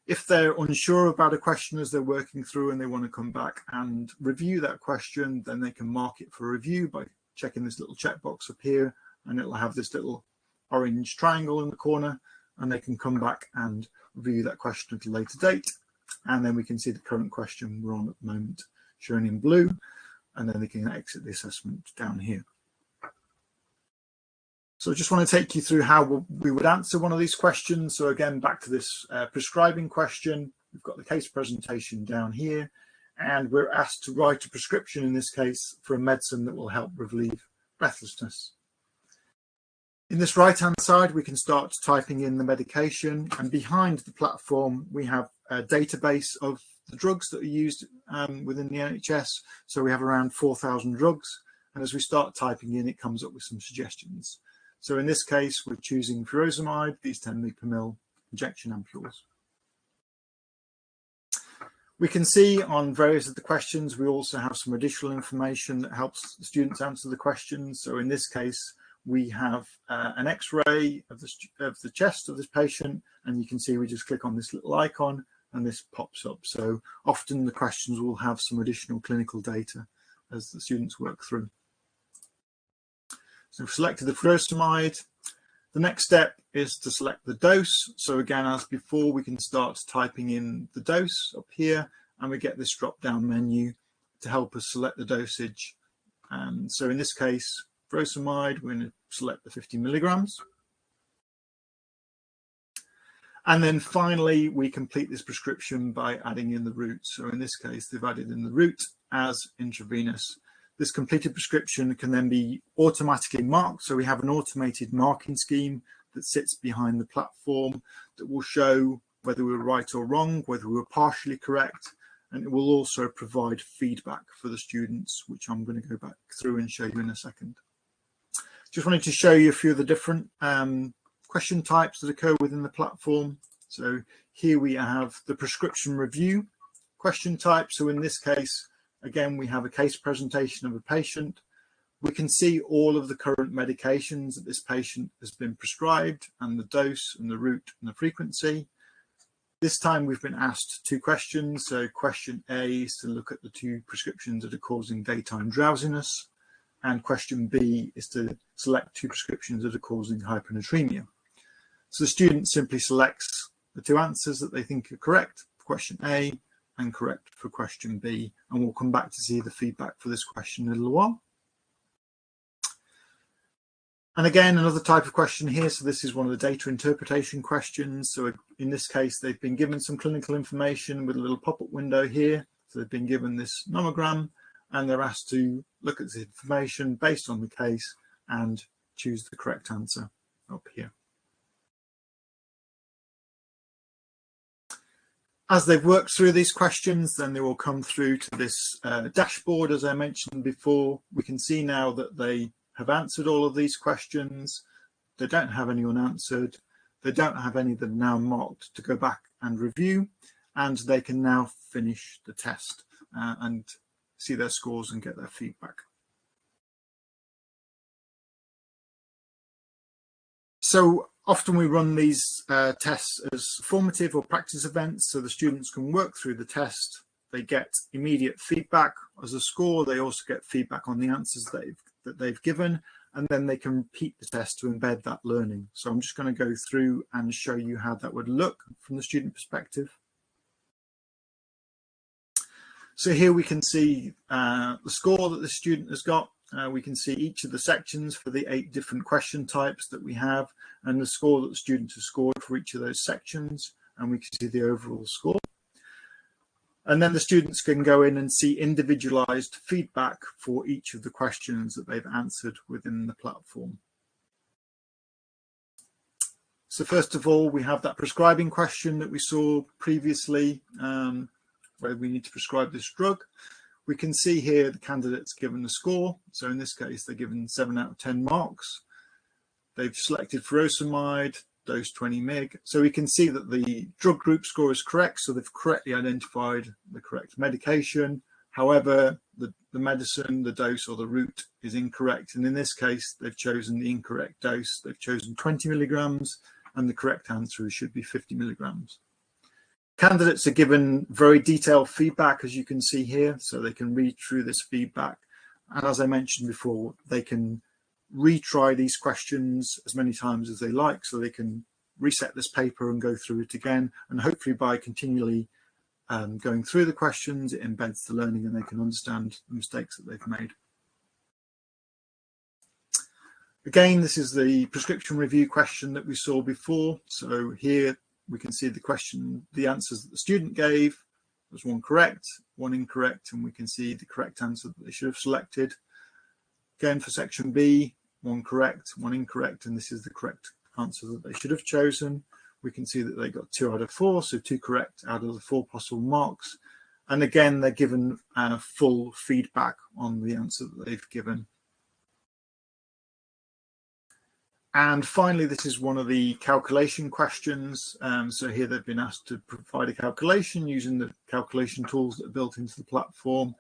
If they're unsure about a question as they're working through and they want to come back and review that question, then they can mark it for review by checking this little checkbox up here, and it'll have this little orange triangle in the corner, and they can come back and review that question at a later date. And then we can see the current question we're on at the moment shown in blue, and then they can exit the assessment down here. So I just want to take you through how we would answer one of these questions. So again, back to this prescribing question, we've got the case presentation down here, and we're asked to write a prescription, in this case, for a medicine that will help relieve breathlessness. In this right-hand side, we can start typing in the medication, and behind the platform, we have a database of the drugs that are used within the NHS. So we have around 4,000 drugs, and as we start typing in, it comes up with some suggestions. So in this case, we're choosing furosemide, these 10 mg per ml injection ampules. We can see on various of the questions, we also have some additional information that helps the students answer the questions. So in this case, we have an X-ray of the chest of this patient, and you can see we just click on this little icon and this pops up. So often the questions will have some additional clinical data as the students work through. So we've selected the furosemide. The next step is to select the dose. So again, as before, we can start typing in the dose up here, and we get this drop-down menu to help us select the dosage. So in this case, furosemide, we're going to select the 50 milligrams. And then finally, we complete this prescription by adding in the route. So in this case, they've added in the route as intravenous. This completed prescription can then be automatically marked. So we have an automated marking scheme that sits behind the platform that will show whether we were right or wrong, whether we were partially correct. And it will also provide feedback for the students, which I'm going to go back through and show you in a second. Just wanted to show you a few of the different question types that occur within the platform. So here we have the prescription review question type. So in this case, again, we have a case presentation of a patient. We can see all of the current medications that this patient has been prescribed and the dose and the route and the frequency. This time we've been asked 2 questions. So question A is to look at the 2 prescriptions that are causing daytime drowsiness. And question B is to select 2 prescriptions that are causing hyponatremia. So the student simply selects the 2 answers that they think are correct for question A and correct for question B. And we'll come back to see the feedback for this question in a little while. And again, another type of question here. So this is one of the data interpretation questions. So in this case, they've been given some clinical information with a little pop-up window here. So they've been given this nomogram and they're asked to look at the information based on the case and choose the correct answer up here. As they've worked through these questions, then they will come through to this dashboard. As I mentioned before, we can see now that they have answered all of these questions. They don't have any unanswered. They don't have any that are now marked to go back and review, and they can now finish the test and see their scores and get their feedback. So often we run these tests as formative or practice events, so the students can work through the test. They get immediate feedback as a score. They also get feedback on the answers that they've given, and then they can repeat the test to embed that learning. So I'm just going to go through and show you how that would look from the student perspective. So here we can see the score that the student has got. We can see each of the sections for the 8 different question types that we have and the score that the student has scored for each of those sections, and we can see the overall score. And then the students can go in and see individualized feedback for each of the questions that they've answered within the platform. So first of all, we have that prescribing question that we saw previously, where we need to prescribe this drug. We can see here the candidate's given the score. So in this case, they're given 7 out of 10 marks. They've selected furosemide, dose 20 mg. So we can see that the drug group score is correct. So they've correctly identified the correct medication. However, the medicine, the dose or the route is incorrect. And in this case, they've chosen the incorrect dose. They've chosen 20 milligrams and the correct answer should be 50 milligrams. Candidates are given very detailed feedback, as you can see here, so they can read through this feedback. And as I mentioned before, they can retry these questions as many times as they like, so they can reset this paper and go through it again. And hopefully by continually going through the questions, it embeds the learning and they can understand the mistakes that they've made. Again, this is the prescription review question that we saw before. So here we can see the question, the answers that the student gave. There's 1 correct, 1 incorrect, and we can see the correct answer that they should have selected. Again, for section B, 1 correct, 1 incorrect, and this is the correct answer that they should have chosen. We can see that they got 2 out of 4, so 2 correct out of the 4 possible marks. And again, they're given full feedback on the answer that they've given. And finally, this is one of the calculation questions. So here they've been asked to provide a calculation using the calculation tools that are built into the platform.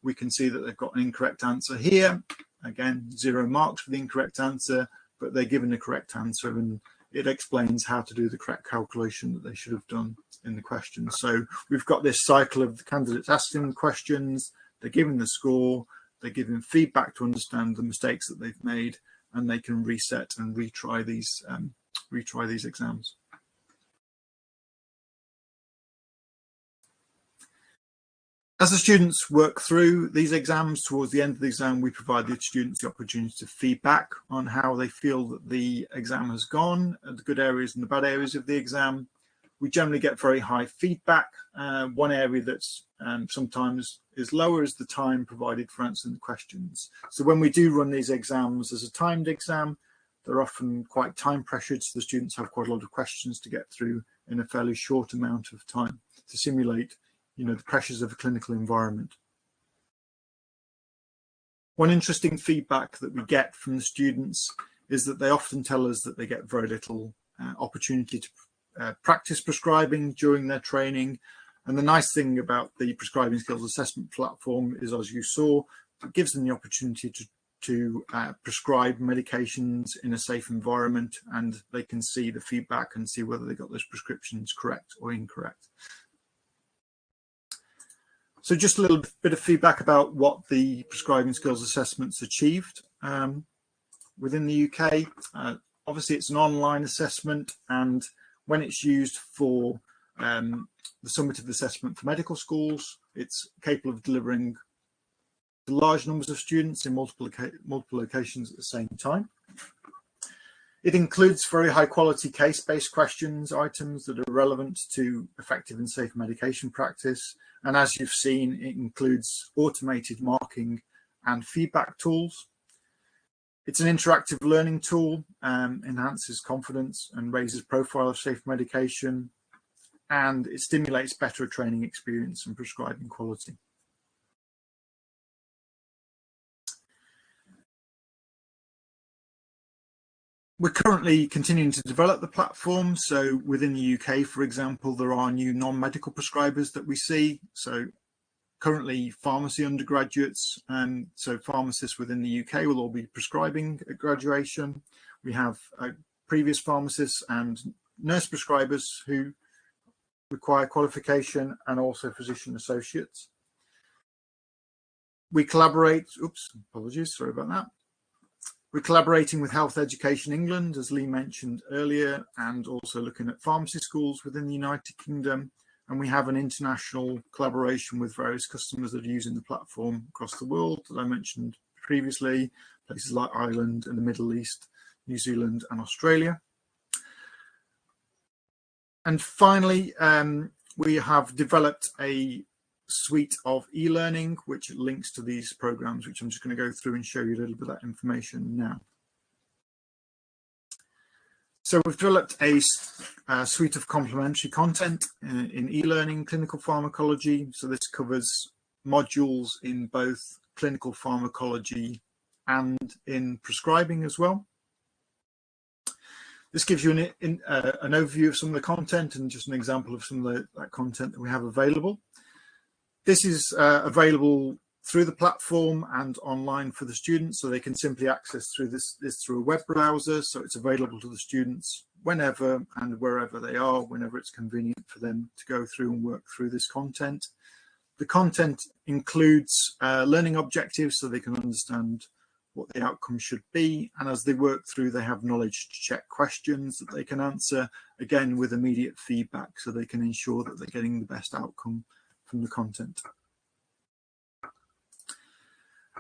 We can see that they've got an incorrect answer here. Again, 0 marks for the incorrect answer, but they're given the correct answer and it explains how to do the correct calculation that they should have done in the question. So we've got this cycle of the candidates asking the questions, they're given the score, they're given feedback to understand the mistakes that they've made, and they can reset and retry these exams. As the students work through these exams, towards the end of the exam, we provide the students the opportunity to feedback on how they feel that the exam has gone, the good areas and the bad areas of the exam. We generally get very high feedback. One area that's sometimes is lower is the time provided for answering the questions. So when we do run these exams as a timed exam, they're often quite time pressured, so the students have quite a lot of questions to get through in a fairly short amount of time to simulate, you know, the pressures of a clinical environment. One interesting feedback that we get from the students is that they often tell us that they get very little opportunity to practice prescribing during their training. And the nice thing about the prescribing skills assessment platform is, as you saw, it gives them the opportunity to prescribe medications in a safe environment, and they can see the feedback and see whether they got those prescriptions correct or incorrect. So just a little bit of feedback about what the prescribing skills assessments achieved within the UK. Obviously, it's an online assessment, and when it's used for the summative assessment for medical schools, it's capable of delivering large numbers of students in multiple locations at the same time. It includes very high quality case-based questions, items that are relevant to effective and safe medication practice. And as you've seen, it includes automated marking and feedback tools. It's an interactive learning tool, enhances confidence and raises profile of safe medication, and it stimulates better training experience and prescribing quality. We're currently continuing to develop the platform. So within the UK, for example, there are new non-medical prescribers that we see. So currently pharmacy undergraduates, and so pharmacists within the UK will all be prescribing at graduation. We have previous pharmacists and nurse prescribers who require qualification, and also physician associates. We collaborate, apologies, sorry about that. We're collaborating with Health Education England, as Lee mentioned earlier, and also looking at pharmacy schools within the United Kingdom. And we have an international collaboration with various customers that are using the platform across the world, as I mentioned previously, places like Ireland and the Middle East, New Zealand and Australia. And finally, we have developed a suite of e-learning which links to these programs, which I'm just going to go through and show you a little bit of that information now. So we've developed a suite of complementary content in e-learning clinical pharmacology. So this covers modules in both clinical pharmacology and in prescribing as well. This gives you an overview of some of the content and just an example of some of that content that we have available. This is available through the platform and online for the students, so they can simply access through this through a web browser. So it's available to the students whenever and wherever they are, whenever it's convenient for them to go through and work through this content. The content includes learning objectives, so they can understand what the outcome should be, and as they work through, they have knowledge check questions that they can answer, again with immediate feedback, so they can ensure that they're getting the best outcome from the content.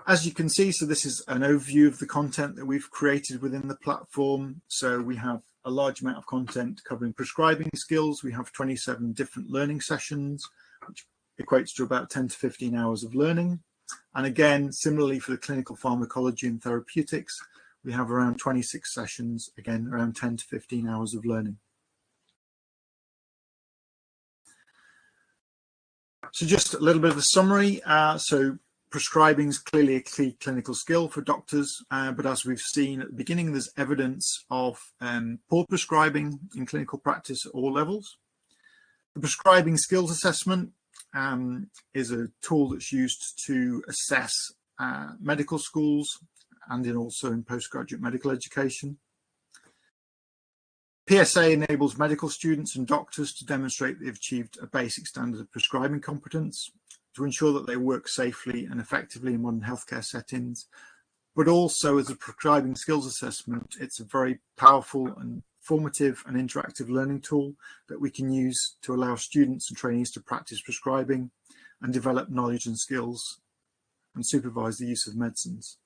As you can see, so this is an overview of the content that we've created within the platform. So we have a large amount of content covering prescribing skills. We have 27 different learning sessions, which equates to about 10 to 15 hours of learning. And again, similarly for the clinical pharmacology and therapeutics, we have around 26 sessions, again, around 10 to 15 hours of learning. So just a little bit of a summary. So prescribing is clearly a key clinical skill for doctors, but as we've seen at the beginning, there's evidence of poor prescribing in clinical practice at all levels. The prescribing skills assessment is a tool that's used to assess medical schools and also in postgraduate medical education. PSA enables medical students and doctors to demonstrate they've achieved a basic standard of prescribing competence. to ensure that they work safely and effectively in modern healthcare settings. But also as a prescribing skills assessment, it's a very powerful and formative and interactive learning tool that we can use to allow students and trainees to practice prescribing and develop knowledge and skills and supervise the use of medicines.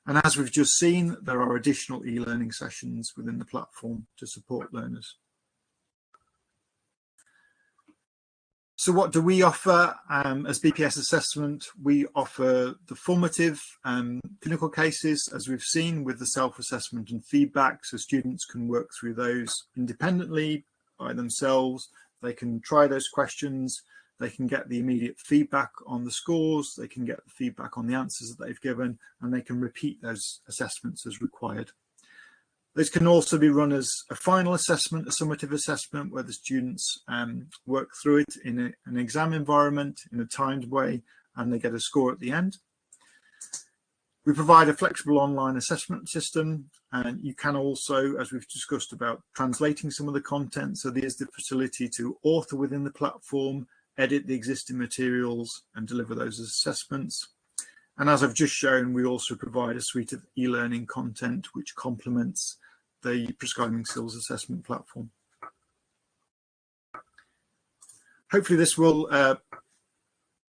And as we've just seen, there are additional e-learning sessions within the platform to support learners. So what do we offer as BPS assessment? We offer the formative clinical cases, as we've seen, with the self-assessment and feedback, so students can work through those independently by themselves. They can try those questions, they can get the immediate feedback on the scores, they can get the feedback on the answers that they've given, and they can repeat those assessments as required. Those can also be run as a final assessment, a summative assessment, where the students work through it in an exam environment in a timed way, and they get a score at the end. We provide a flexible online assessment system, and you can also, as we've discussed about translating some of the content, so there's the facility to author within the platform, edit the existing materials, and deliver those as assessments. And as I've just shown, we also provide a suite of e-learning content which complements the prescribing skills assessment platform. Hopefully this will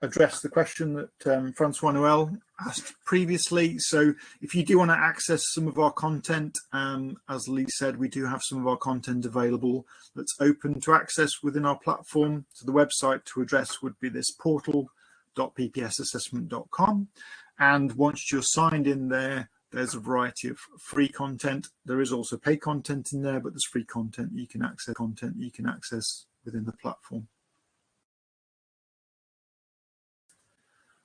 address the question that Francois Noel asked previously. So if you do want to access some of our content, as Lee said, we do have some of our content available that's open to access within our platform. So the website to address would be this portal.bpsassessment.com. And once you're signed in there, there's a variety of free content. There is also paid content in there, but there's free content you can access within the platform.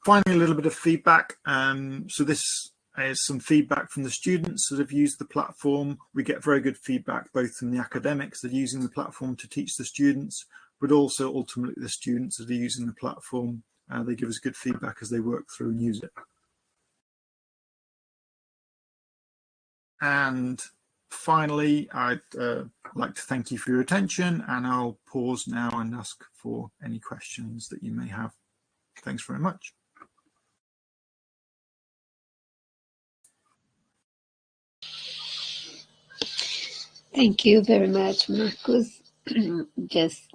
Finally, a little bit of feedback. So this is some feedback from the students that have used the platform. We get very good feedback both from the academics that are using the platform to teach the students, but also ultimately the students that are using the platform. They give us good feedback as they work through and use it. And finally, I'd like to thank you for your attention, and I'll pause now and ask for any questions that you may have. Thanks very much. Thank you very much, Marcus. Just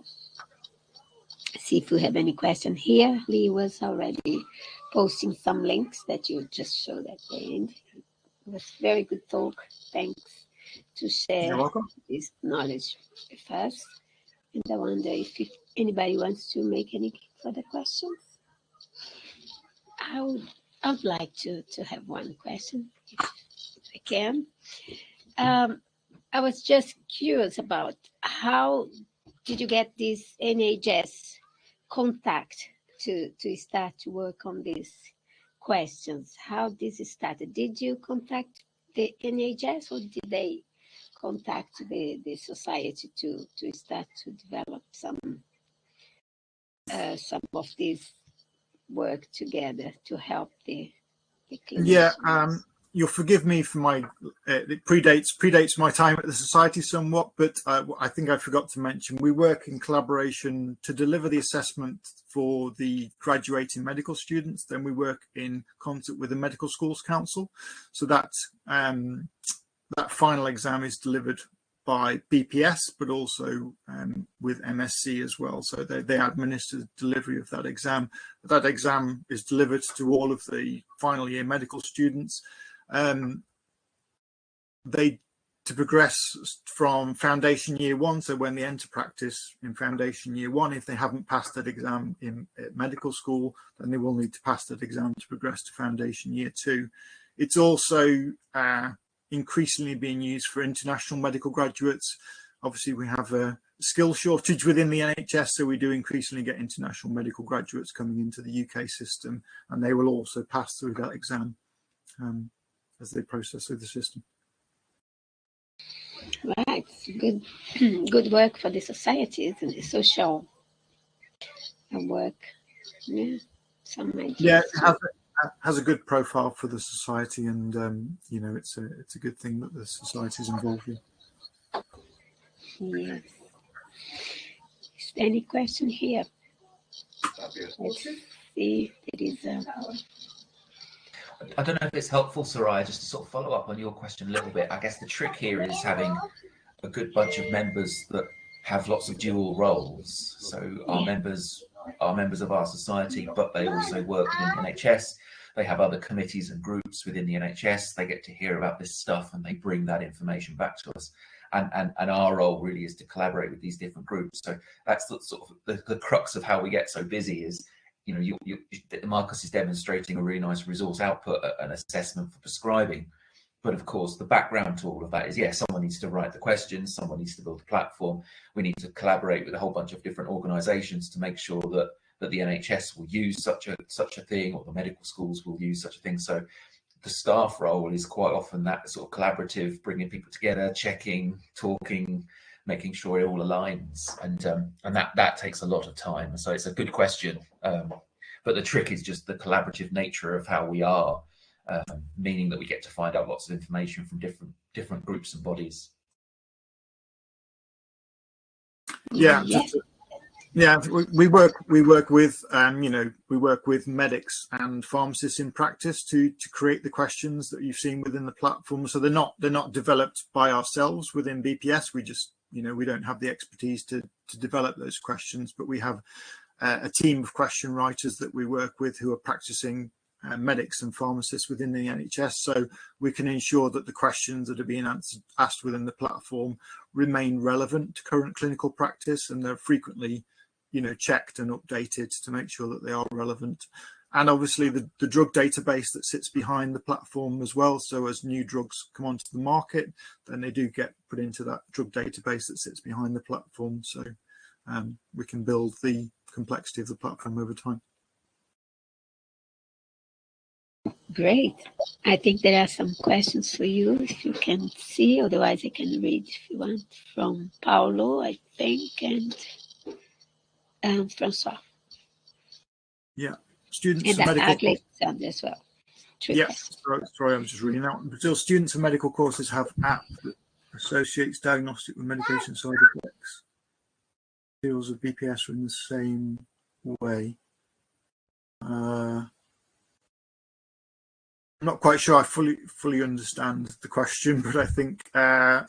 see if we have any question here. Lee was already posting some links that you just showed at the end. It was very good talk. Thanks to share this knowledge with us. And I wonder if anybody wants to make any further questions. I would like to have one question, if I can. I was just curious about how did you get this NHS contact to start to work on these questions? How this started? Did you contact the NHS or did they contact the society to start to develop some of this work together to help the clinicians? Yeah, you'll forgive me for my it predates my time at the society somewhat, but I think I forgot to mention we work in collaboration to deliver the assessment for the graduating medical students. Then we work in concert with the Medical Schools Council, so that that final exam is delivered by BPS, but also with MSc as well. So they administer the delivery of that exam. That exam is delivered to all of the final year medical students. To progress from foundation year one, so when they enter practice in foundation year one, if they haven't passed that exam in medical school, then they will need to pass that exam to progress to foundation year two. It's also increasingly being used for international medical graduates. Obviously, we have a skill shortage within the NHS, so we do increasingly get international medical graduates coming into the UK system, and they will also pass through that exam as they process through the system. Right, good, good work for the societies and the social work. Yeah, some ideas. Yeah, it has a good profile for the society, and you know, it's a good thing that the society is involved in. Yes. Is there any question here? see if there is I don't know if it's helpful, Soraia, just to sort of follow up on your question a little bit. I guess the trick here is having a good bunch of members that have lots of dual roles. So our members are members of our society, but they also work within the NHS. They have other committees and groups within the NHS. They get to hear about this stuff and they bring that information back to us. And our role really is to collaborate with these different groups. So that's the, sort of the crux of how we get so busy is, you know, Marcus is demonstrating a really nice resource output, an assessment for prescribing. But of course, the background to all of that is, yes, someone needs to write the questions, someone needs to build a platform. We need to collaborate with a whole bunch of different organisations to make sure that the NHS will use such a thing, or the medical schools will use such a thing. So the staff role is quite often that sort of collaborative, bringing people together, checking, talking, making sure it all aligns, and that takes a lot of time. So it's a good question, but the trick is just the collaborative nature of how we are, meaning that we get to find out lots of information from different groups and bodies. Yeah, we work with we work with medics and pharmacists in practice to create the questions that you've seen within the platform. So they're not developed by ourselves within BPS. We just, we don't have the expertise to develop those questions, but we have a team of question writers that we work with who are practicing medics and pharmacists within the NHS, so we can ensure that the questions that are being asked within the platform remain relevant to current clinical practice, and they're frequently checked and updated to make sure that they are relevant. And obviously the drug database that sits behind the platform as well, so as new drugs come onto the market, then they do get put into that drug database that sits behind the platform, so we can build the complexity of the platform over time. great. I think there are some questions for you, if you can see. Otherwise, I can read if you want, from Paulo, I think, and Francois. Yeah, students and of medical. Alexander as well. Yes, sorry, I'm just reading that one. Still, students of medical courses have app that associates diagnostic with medication side effects. Deals with BPS are in the same way. I'm not quite sure I fully understand the question, but I think for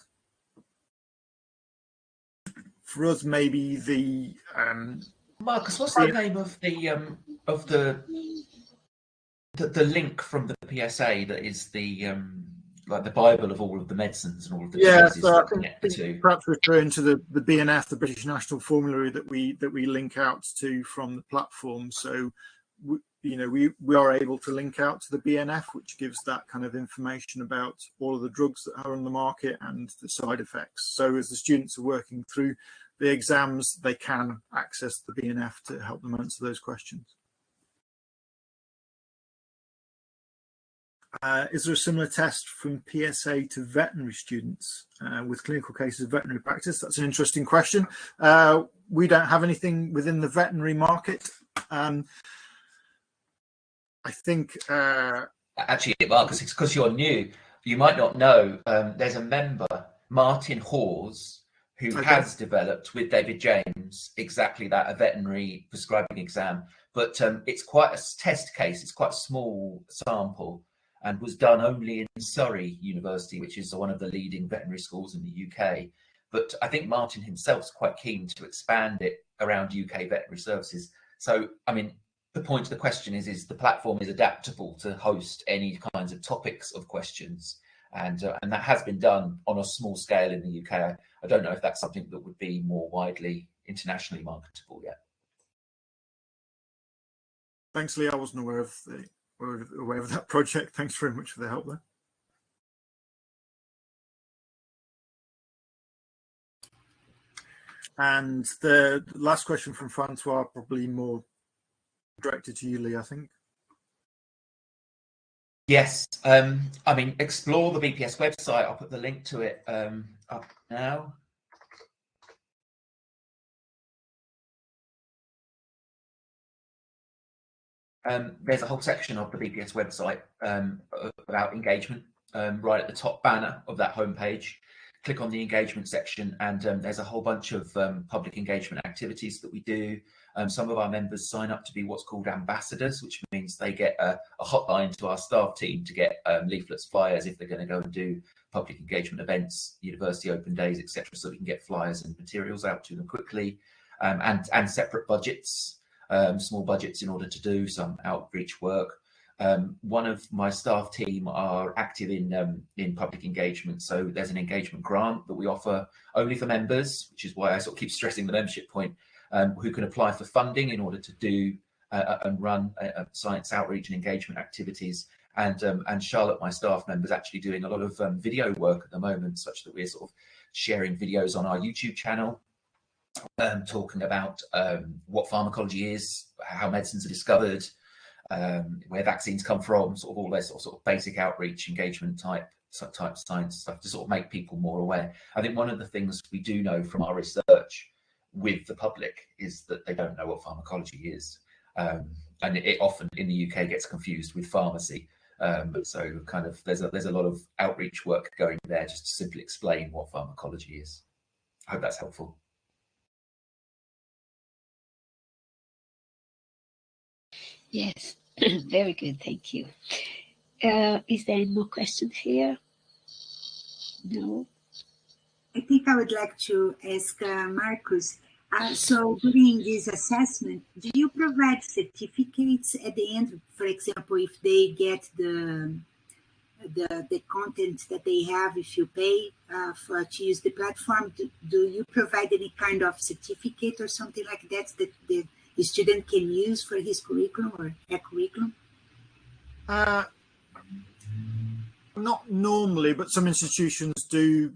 us, maybe the Marcus, what's the name of the link from the PSA that is the like the Bible of all of the medicines and all of the diseases so that I connect the two? Perhaps referring to the BNF, the British National Formulary that we link out to from the platform. So we are able to link out to the BNF, which gives that kind of information about all of the drugs that are on the market and the side effects. So as the students are working through the exams, they can access the BNF to help them answer those questions. Is there a similar test from PSA to veterinary students with clinical cases of veterinary practice? That's an interesting question. We don't have anything within the veterinary market. I think actually, Marcus, it's because you're new. You might not know. There's a member, Martin Hawes, who has developed with David James exactly that, a veterinary prescribing exam. But it's quite a test case. It's quite a small sample, and was done only in Surrey University, which is one of the leading veterinary schools in the UK. But I think Martin himself is quite keen to expand it around UK veterinary services. So, I mean, the point of the question is the platform is adaptable to host any kinds of topics of questions. And that has been done on a small scale in the UK. I don't know if that's something that would be more widely internationally marketable yet. Thanks, Lee. I wasn't aware of that project. Thanks very much for the help there. And the last question from Francois, probably more directed to you, Lee, I think. Yes, I mean, explore the BPS website. I'll put the link to it up now. There's a whole section of the BPS website about engagement right at the top banner of that homepage. click on the engagement section, and there's a whole bunch of public engagement activities that we do. Some of our members sign up to be what's called ambassadors, which means they get a hotline to our staff team to get leaflets, flyers, if they're going to go and do public engagement events, university open days, etc., so we can get flyers and materials out to them quickly, and separate budgets, small budgets, in order to do some outreach work. One of my staff team are active in public engagement, so there's an engagement grant that we offer only for members, which is why I sort of keep stressing the membership point, who can apply for funding in order to do and run science outreach and engagement activities. And Charlotte, my staff member, is actually doing a lot of video work at the moment, such that we're sort of sharing videos on our YouTube channel, talking about what pharmacology is, how medicines are discovered, where vaccines come from, sort of all this sort of basic outreach, engagement type science stuff to sort of make people more aware. I think one of the things we do know from our research with the public is that they don't know what pharmacology is, and it often in the UK gets confused with pharmacy. So kind of there's a lot of outreach work going there just to simply explain what pharmacology is. I hope that's helpful. Yes, very good, thank you. Is there any more questions here? No? I think I would like to ask Marcus, so during this assessment, do you provide certificates at the end? For example, if they get the content that they have, if you pay to use the platform, do you provide any kind of certificate or something like that that the student can use for his curriculum or her curriculum? Not normally, but some institutions do.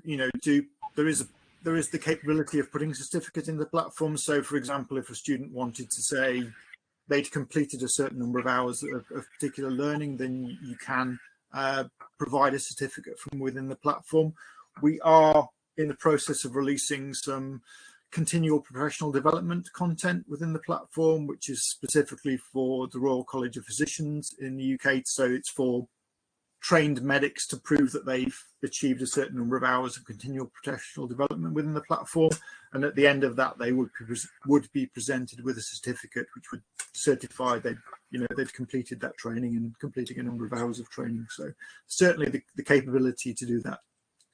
There is the capability of putting a certificate in the platform. So, for example, if a student wanted to say they'd completed a certain number of hours of particular learning, then you can provide a certificate from within the platform. We are in the process of releasing some continual professional development content within the platform, which is specifically for the Royal College of Physicians in the UK. So it's for trained medics to prove that they've achieved a certain number of hours of continual professional development within the platform, and at the end of that they would be presented with a certificate which would certify they've completed that training and completing a number of hours of training. So certainly the capability to do that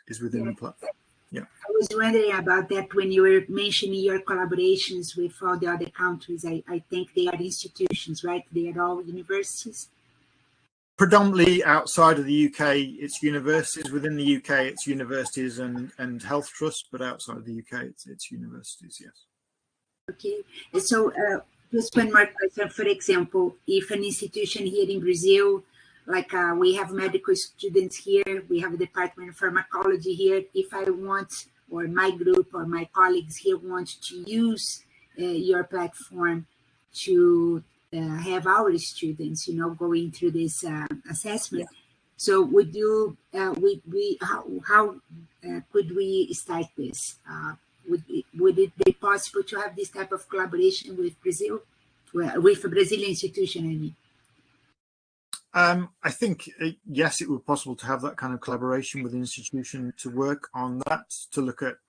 is within the platform. Yeah, I was wondering about that when you were mentioning your collaborations with all the other countries. I think they are institutions, right? They are all universities. Predominantly outside of the UK, it's universities. Within the UK, it's universities and health trusts, but outside of the UK, it's universities, yes. Okay, so just one more question. For example, if an institution here in Brazil, like we have medical students here, we have a department of pharmacology here. If I want, or my group or my colleagues here want to use your platform to have our students, going through this assessment. Yeah. So would you, how could we start this? Would it be possible to have this type of collaboration with Brazil, with a Brazilian institution, I mean? I think, yes, it would be possible to have that kind of collaboration with the institution to work on that,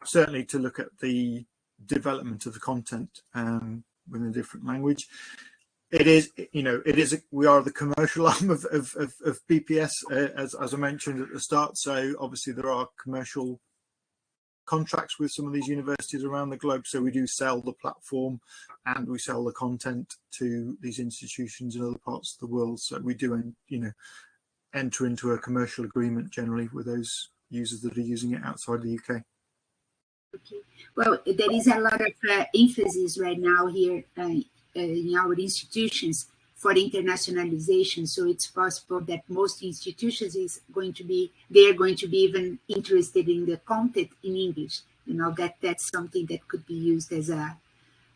certainly to look at the development of the content within a different language. We are the commercial arm of BPS, as I mentioned at the start. So obviously there are commercial contracts with some of these universities around the globe. So we do sell the platform and we sell the content to these institutions in other parts of the world. So we do, enter into a commercial agreement generally with those users that are using it outside the UK. Okay. Well, there is a lot of emphasis right now here in our institutions for internationalization. So it's possible that most institutions they are going to be even interested in the content in English. That's something that could be used as a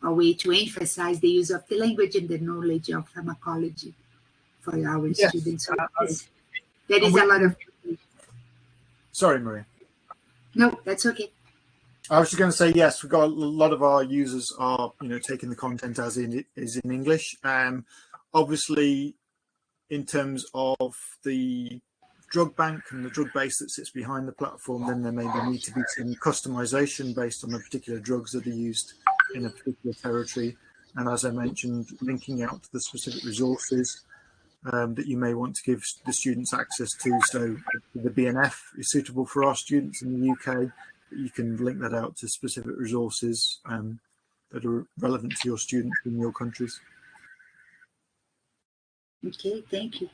way to emphasize the use of the language and the knowledge of pharmacology for our students. So there is a lot of... Sorry, Maria. No, that's okay. I was just going to say, yes, we've got a lot of our users are, taking the content as is in English. Obviously, in terms of the drug bank and the drug base that sits behind the platform, then there maybe need to be some customization based on the particular drugs that are used in a particular territory. And as I mentioned, linking out to the specific resources that you may want to give the students access to. So the BNF is suitable for our students in the UK. You can link that out to specific resources that are relevant to your students in your countries. Okay, thank you.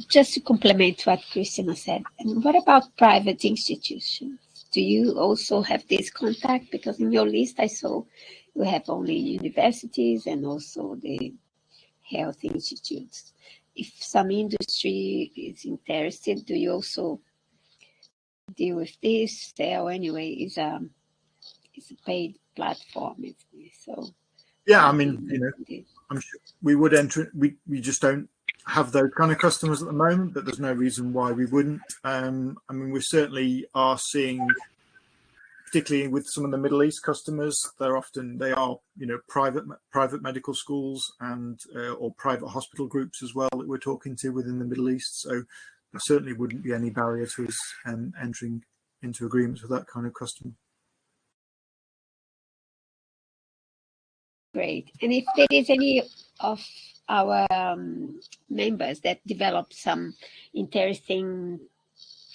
Just to complement what Christina said, and what about private institutions? Do you also have this contact? Because in your list I saw you have only universities and also the health institutes. If some industry is interested, do you also deal with this? So anyway, it's a paid platform, so yeah, I mean, you know, I'm sure we would enter. We just don't have those kind of customers at the moment, but there's no reason why we wouldn't. I mean, we certainly are seeing, particularly with some of the Middle East customers, they are, you know, private medical schools and or private hospital groups as well that we're talking to within the Middle East. So there certainly wouldn't be any barrier to us entering into agreements with that kind of customer. Great. And if there is any of our members that develop some interesting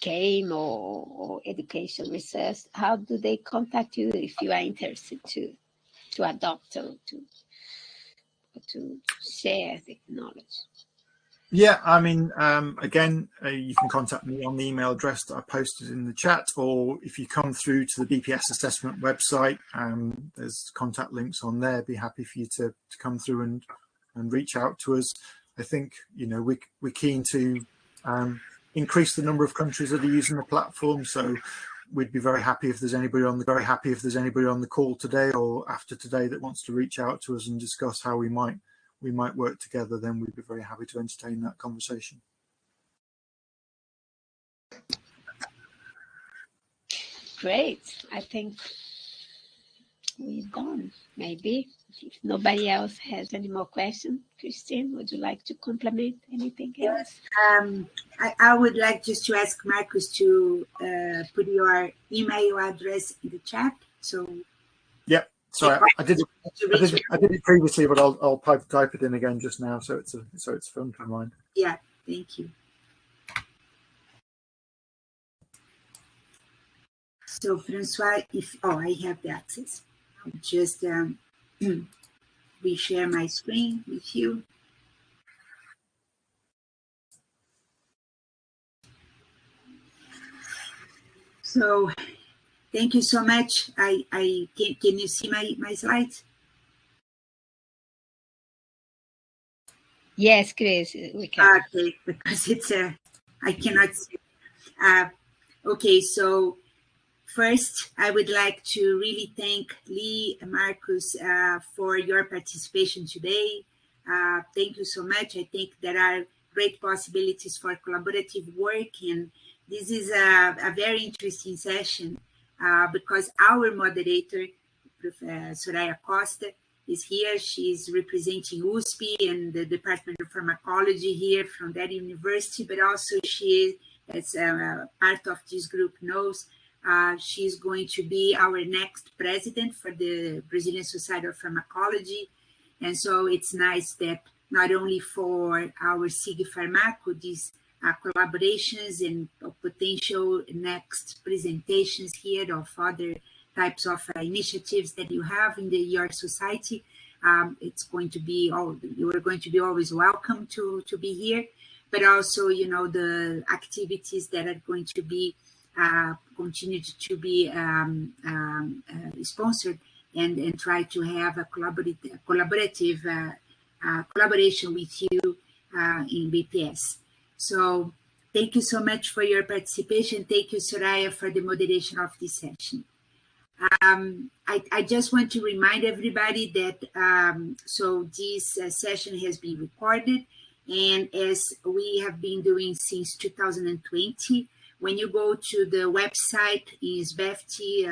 game or education research, how do they contact you if you are interested to adopt or to share the knowledge? Yeah, I mean, again, you can contact me on the email address that I posted in the chat, or if you come through to the BPS assessment website, there's contact links on there. Be happy for you to come through and reach out to us. I think, you know, we're keen to increase the number of countries that are using the platform. So we'd be very happy if there's anybody on the call today or after today that wants to reach out to us and discuss how we might work together. Then we'd be very happy to entertain that conversation. Great. I think we're done. Maybe if nobody else has any more questions, Christine, would you like to complement anything else? I would like just to ask Marcus to put your email address in the chat. So yeah, sorry, I did it previously, but I'll type it in again just now, so it's front of mind. Yeah, thank you. So Francois, I have the access. I'll just reshare my screen with you. So thank you so much. Can you see my slides? Yes, Chris, we can. Okay, because it's I cannot see. Okay, so first, I would like to really thank Lee and Marcus for your participation today. Thank you so much. I think there are great possibilities for collaborative work, and this is a very interesting session because our moderator, Profa Soraia Costa, is here. She's representing USP and the Department of Pharmacology here from that university, but also she, as part of this group knows, she's going to be our next president for the Brazilian Society of Pharmacology. And so it's nice that not only for our SIG Pharmaco, these collaborations and potential next presentations here of other types of initiatives that you have in your society. It's going to be you are going to be always welcome to be here, but also, you know, the activities that are going to be continued to be sponsored and try to have a collaborative collaboration with you in BPS. So thank you so much for your participation. Thank you, Soraia, for the moderation of this session. I just want to remind everybody that so this session has been recorded, and as we have been doing since 2020, when you go to the website, is BFT,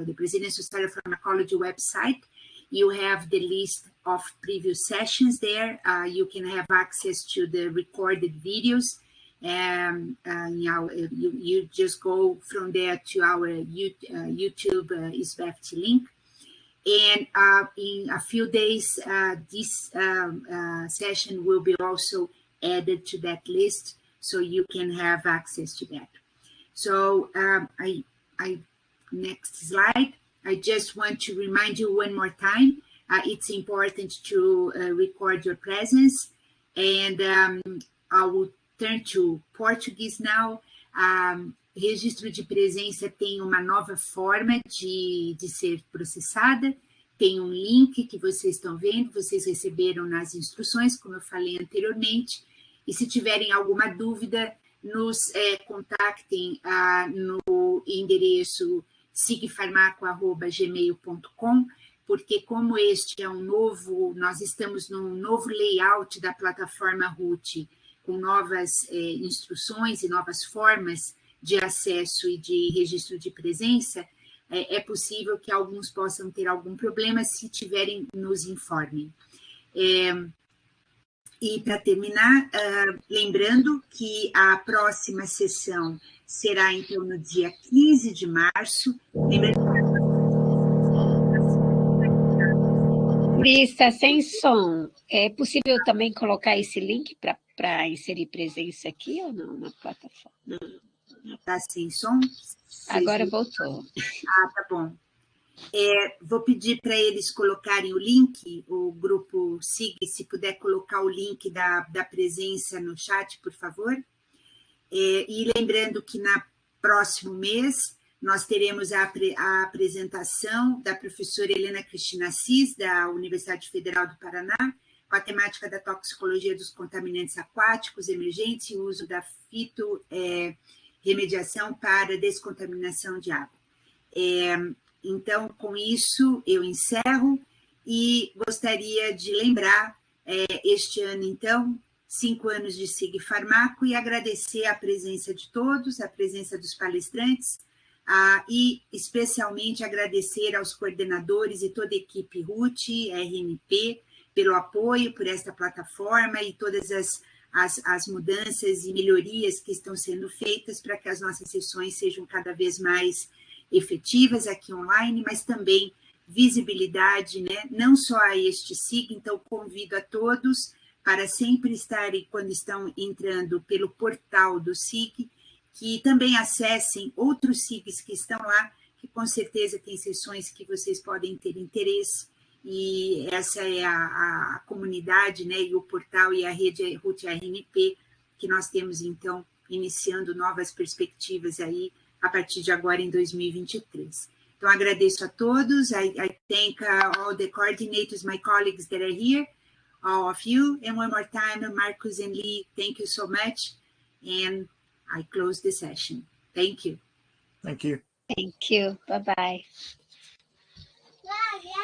the Brazilian Society of Pharmacology website, you have the list of previous sessions there. You can have access to the recorded videos. You just go from there to our YouTube SBEFT link. And in a few days, this session will be also added to that list, so you can have access to that. So next slide. I just want to remind you one more time, it's important to record your presence. And I will turn to Portuguese now. Registro de presença tem uma nova forma de ser processada. Tem um link que vocês estão vendo, vocês receberam nas instruções, como eu falei anteriormente. E se tiverem alguma dúvida, nos contactem no endereço sigfarmaco@gmail.com, porque como este é nós estamos num novo layout da plataforma RUT, com novas instruções e novas formas de acesso e de registro de presença, é possível que alguns possam ter algum problema. Se tiverem, nos informem. E, para terminar, lembrando que a próxima sessão será, então, no dia 15 de março. Está sem som. É possível também colocar esse link para inserir presença aqui ou não na plataforma? Não. Está sem som? Agora voltou. Tá bom. Vou pedir para eles colocarem o link, o grupo SIG, se puder colocar o link da presença no chat, por favor. E lembrando que no próximo mês nós teremos a apresentação da professora Helena Cristina Assis, da Universidade Federal do Paraná, com a temática da toxicologia dos contaminantes aquáticos emergentes e o uso da remediação para descontaminação de água. Então, com isso, eu encerro e gostaria de lembrar, este ano, então, 5 anos de SIG Farmaco, e agradecer a presença de todos, a presença dos palestrantes, e especialmente agradecer aos coordenadores e toda a equipe RUT, RNP, pelo apoio, por esta plataforma e todas as mudanças e melhorias que estão sendo feitas para que as nossas sessões sejam cada vez mais efetivas aqui online, mas também visibilidade, né? Não só a este SIG. Então convido a todos para sempre estarem, quando estão entrando pelo portal do SIG, que também acessem outros SIGs que estão lá, que com certeza tem sessões que vocês podem ter interesse. E essa é a comunidade, né, e o portal e a rede RUT RNP, que nós temos, então, iniciando novas perspectivas aí, a partir de agora, em 2023. Então, agradeço a todos. I thank all the coordinators, my colleagues that are here, all of you. And one more time, Marcus and Lee, thank you so much. And I close the session. Thank you. Thank you. Thank you. Bye-bye.